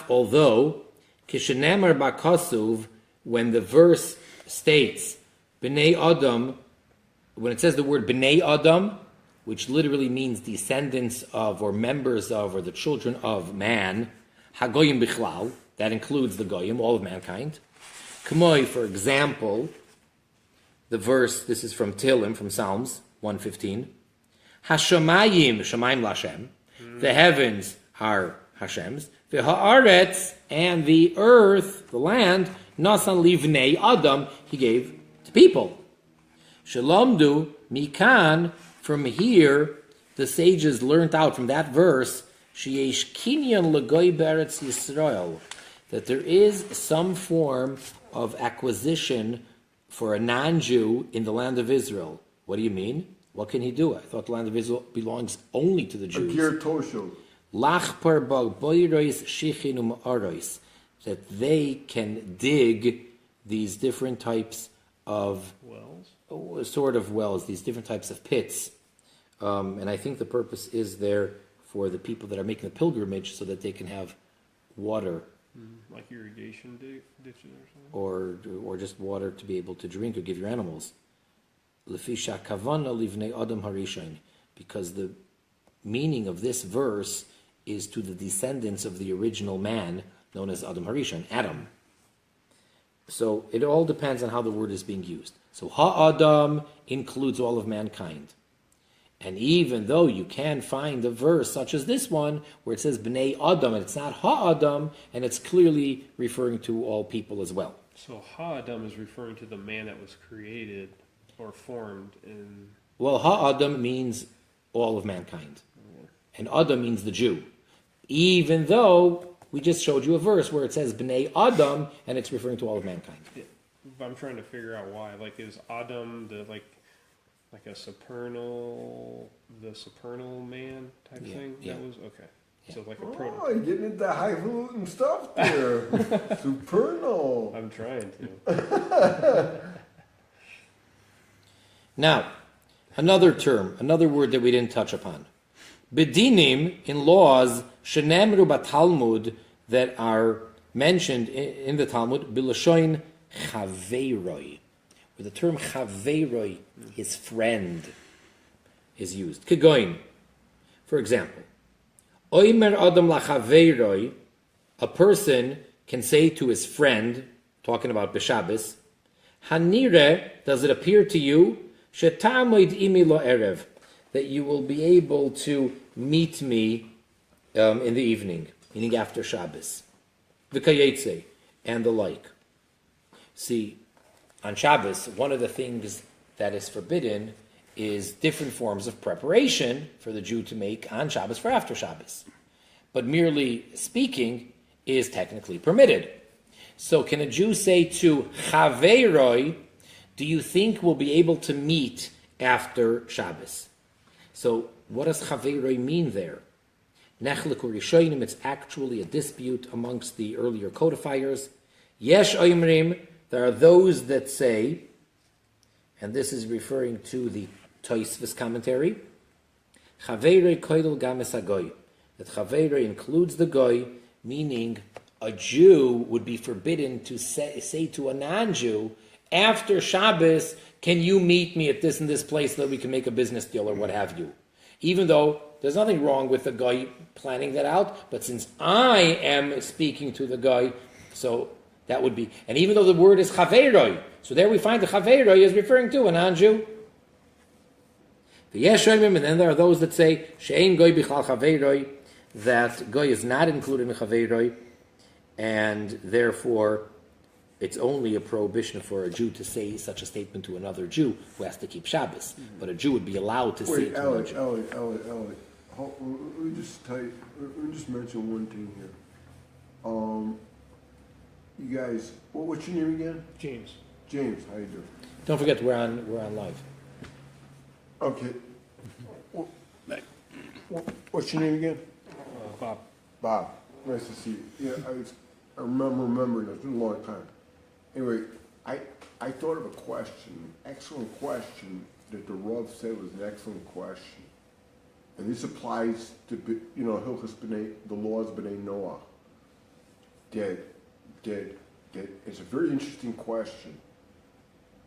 Although, Kishenemer Bakasuv, when the verse states, B'nai Adam, when it says the word B'nai Adam, which literally means descendants of, or members of, or the children of man, Hagoyim Bichlal, that includes the Goyim, all of mankind. K'moi, for example, the verse, this is from Tehillim, from Psalms 115, Hashamayim, Shamayim Lashem, the heavens are Hashem's, the haaretz, and the earth, the land, nasan livnei adam, he gave to people. Shalomdu mikan, from here, the sages learnt out from that verse, sheyesh kinyan legoy beretz Yisrael, that there is some form of acquisition for a non-Jew in the land of Israel. What do you mean? What can he do? I thought the land of Israel belongs only to the A Jews. ger tosho. Lachpar bag boirois shichin u'ma'arois, that they can dig these different types of sort of wells, these different types of pits. And I think the purpose is there for the people that are making the pilgrimage so that they can have water. Like irrigation ditches or something? Or just water to be able to drink or give your animals. Lefisha kavana livnei adam harishain, because the meaning of this verse is to the descendants of the original man known as Adam Harishain, Adam. So it all depends on how the word is being used. So ha-adam includes all of mankind. And even though you can find a verse such as this one, where it says B'nai Adam, and it's not Ha-Adam, and it's clearly referring to all people as well. So Ha-Adam is referring to the man that was created or formed in... Well, Ha-Adam means all of mankind. And Adam means the Jew. Even though we just showed you a verse where it says B'nai Adam, and it's referring to all of mankind. Yeah. I'm trying to figure out why. Like, is Adam like a supernal man type thing? Yeah. That was okay. Yeah. So like a Oh, proto. you're getting into highfalutin stuff there. Supernal. I'm trying to. Now, another term, another word that we didn't touch upon. Bedinim, in laws, shenemru batalmud, that are mentioned in the Talmud, bilashoin chaveiroi, where the term chaveiroi, his friend, is used. Kegoin, for example, oimer adam lachaveiroi, a person can say to his friend, talking about B'Shabbos, hanire, does it appear to you, shetamoid imi lo erev, that you will be able to meet me in the evening, meaning after Shabbos. V'kayetze, and the like. See, on Shabbos, one of the things that is forbidden is different forms of preparation for the Jew to make on Shabbos for after Shabbos. But merely speaking is technically permitted. So can a Jew say to Chaveiroi, do you think we'll be able to meet after Shabbos? So what does Chaveiroi mean there? Nechlik Rishonim, it's actually a dispute amongst the earlier codifiers. Yesh Oimrim, there are those that say, and this is referring to the Tosfos commentary, Chaveiroi koidel games hagoy, that Chaveiroi includes the goy, meaning a Jew would be forbidden to say to a non-Jew, after Shabbos, can you meet me at this and this place so that we can make a business deal or what have you? Even though there's nothing wrong with the guy planning that out, but since I am speaking to the guy, so that would be, and even though the word is chaveiroi, so there we find the chaveiroi is referring to a non-Jew. The yeshayim, and then there are those that say she'ein goy bichal chaveiroi, that goy is not included in chaveiroi, and therefore it's only a prohibition for a Jew to say such a statement to another Jew who has to keep Shabbos. But a Jew would be allowed to say it to another Jew. Ellie. Let me just mention one thing here. You guys, what's your name again? James. James, how you doing? Don't forget we're on live. Okay. What's your name again? Bob. Bob. Nice to see you. Yeah, I remember remembering this. It's been a long time. Anyway, I thought of a question, excellent question, that the Rav said was an excellent question. And this applies to, Hilchos B'nai, the laws B'nai Noah. That it's a very interesting question.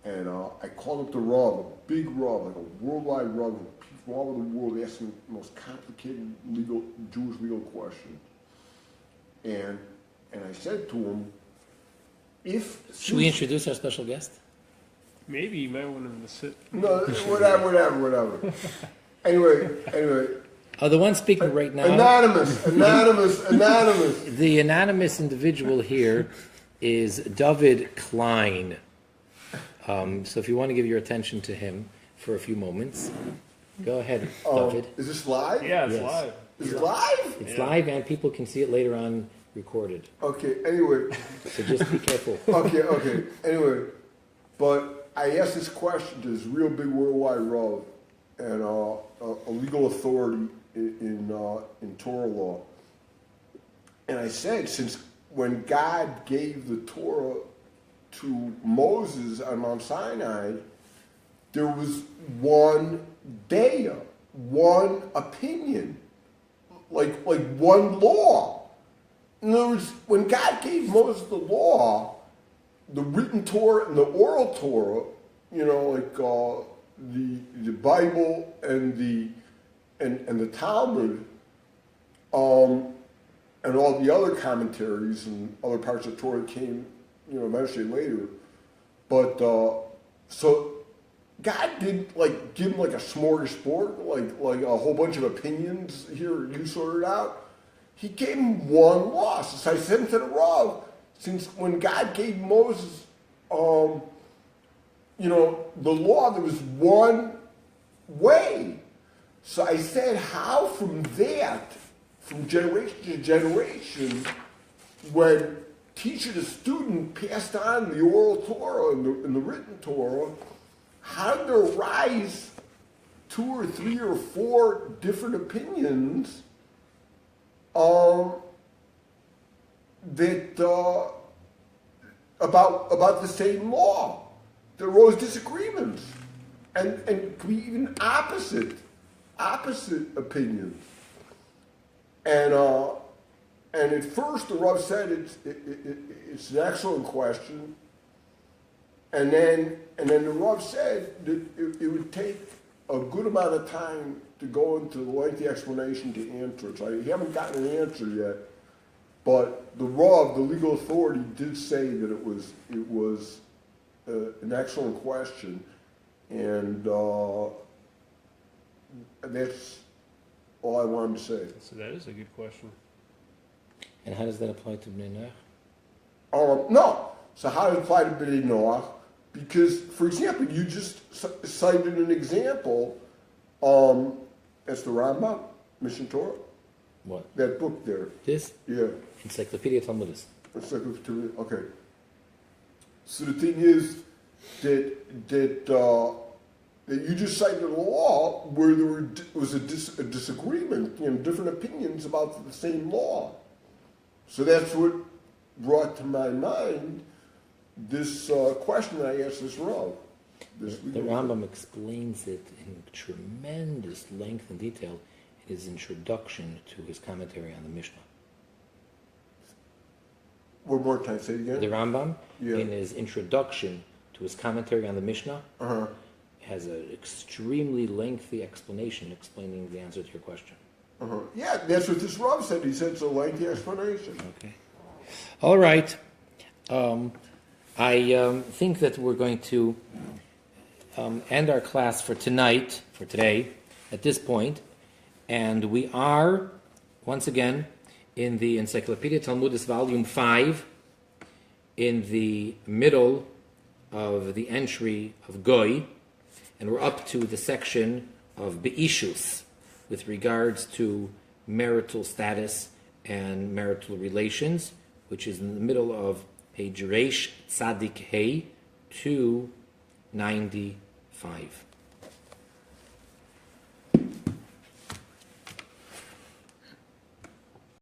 And I called up the Rav, a big Rav, like a worldwide Rav, from all over the world asking the most complicated Jewish legal questions. And I said to him, Should we introduce our special guest? Maybe you might want him to sit. No, whatever. Anyway. The one speaking right now. Anonymous. The anonymous individual here is David Klein. So if you want to give your attention to him for a few moments, go ahead, David. Is this live? Yeah, it's Yes. live. Is it live? It's live and people can see it later on recorded. Okay, anyway. So just be careful. Okay. Anyway, but I asked this question to this real big worldwide Rav and a legal authority in Torah law. And I said, since when God gave the Torah to Moses on Mount Sinai, there was one daya, one opinion, like one law. In other words, when God gave Moses the law, the written Torah and the oral Torah, the Bible and the Talmud, and all the other commentaries and other parts of Torah came, eventually later. But so God didn't give him a smorgasbord, like a whole bunch of opinions. Here, you sort it out. He gave him one law. So I said to the Rav, since when God gave Moses, the law, there was one way. So I said, how from that, from generation to generation, when teacher to student passed on the oral Torah and the written Torah, how did there arise 2 or 3 or 4 different opinions that about the same law? There arose disagreements, and could be even opposite opinions. And at first the Rav said it's an excellent question, and then the Rav said that it would take a good amount of time to go into the lengthy explanation to answer it. So I haven't gotten an answer yet, but the Rav, the legal authority, did say that it was an excellent question, and that's all I wanted to say. So that is a good question. And how does that apply to Bnei Noach? No. So how does it apply to Bnei Noach? Because, for example, you just cited an example. That's the Rambam, Mission Torah. What? That book there. This? Yeah. Encyclopedia Talmudit. Okay. So the thing is that you just cited a law where there was a disagreement, different opinions about the same law. So that's what brought to my mind this question I asked this Rav. The Rambam explains it in tremendous length and detail in his introduction to his commentary on the Mishnah. One more time, say it again. The Rambam, Yeah. in his introduction to his commentary on the Mishnah, Uh-huh. has an extremely lengthy explanation explaining the answer to your question. Uh-huh. Yeah, that's what this Rav said. He said it's a lengthy explanation. Okay. All right. I think that we're going to end our class for today, at this point. And we are, once again, in the Encyclopedia Talmudit, Volume 5, in the middle of the entry of Goy, and we're up to the section of Be'ishus, with regards to marital status and marital relations, which is in the middle of page Reish Tzadik Hey 295.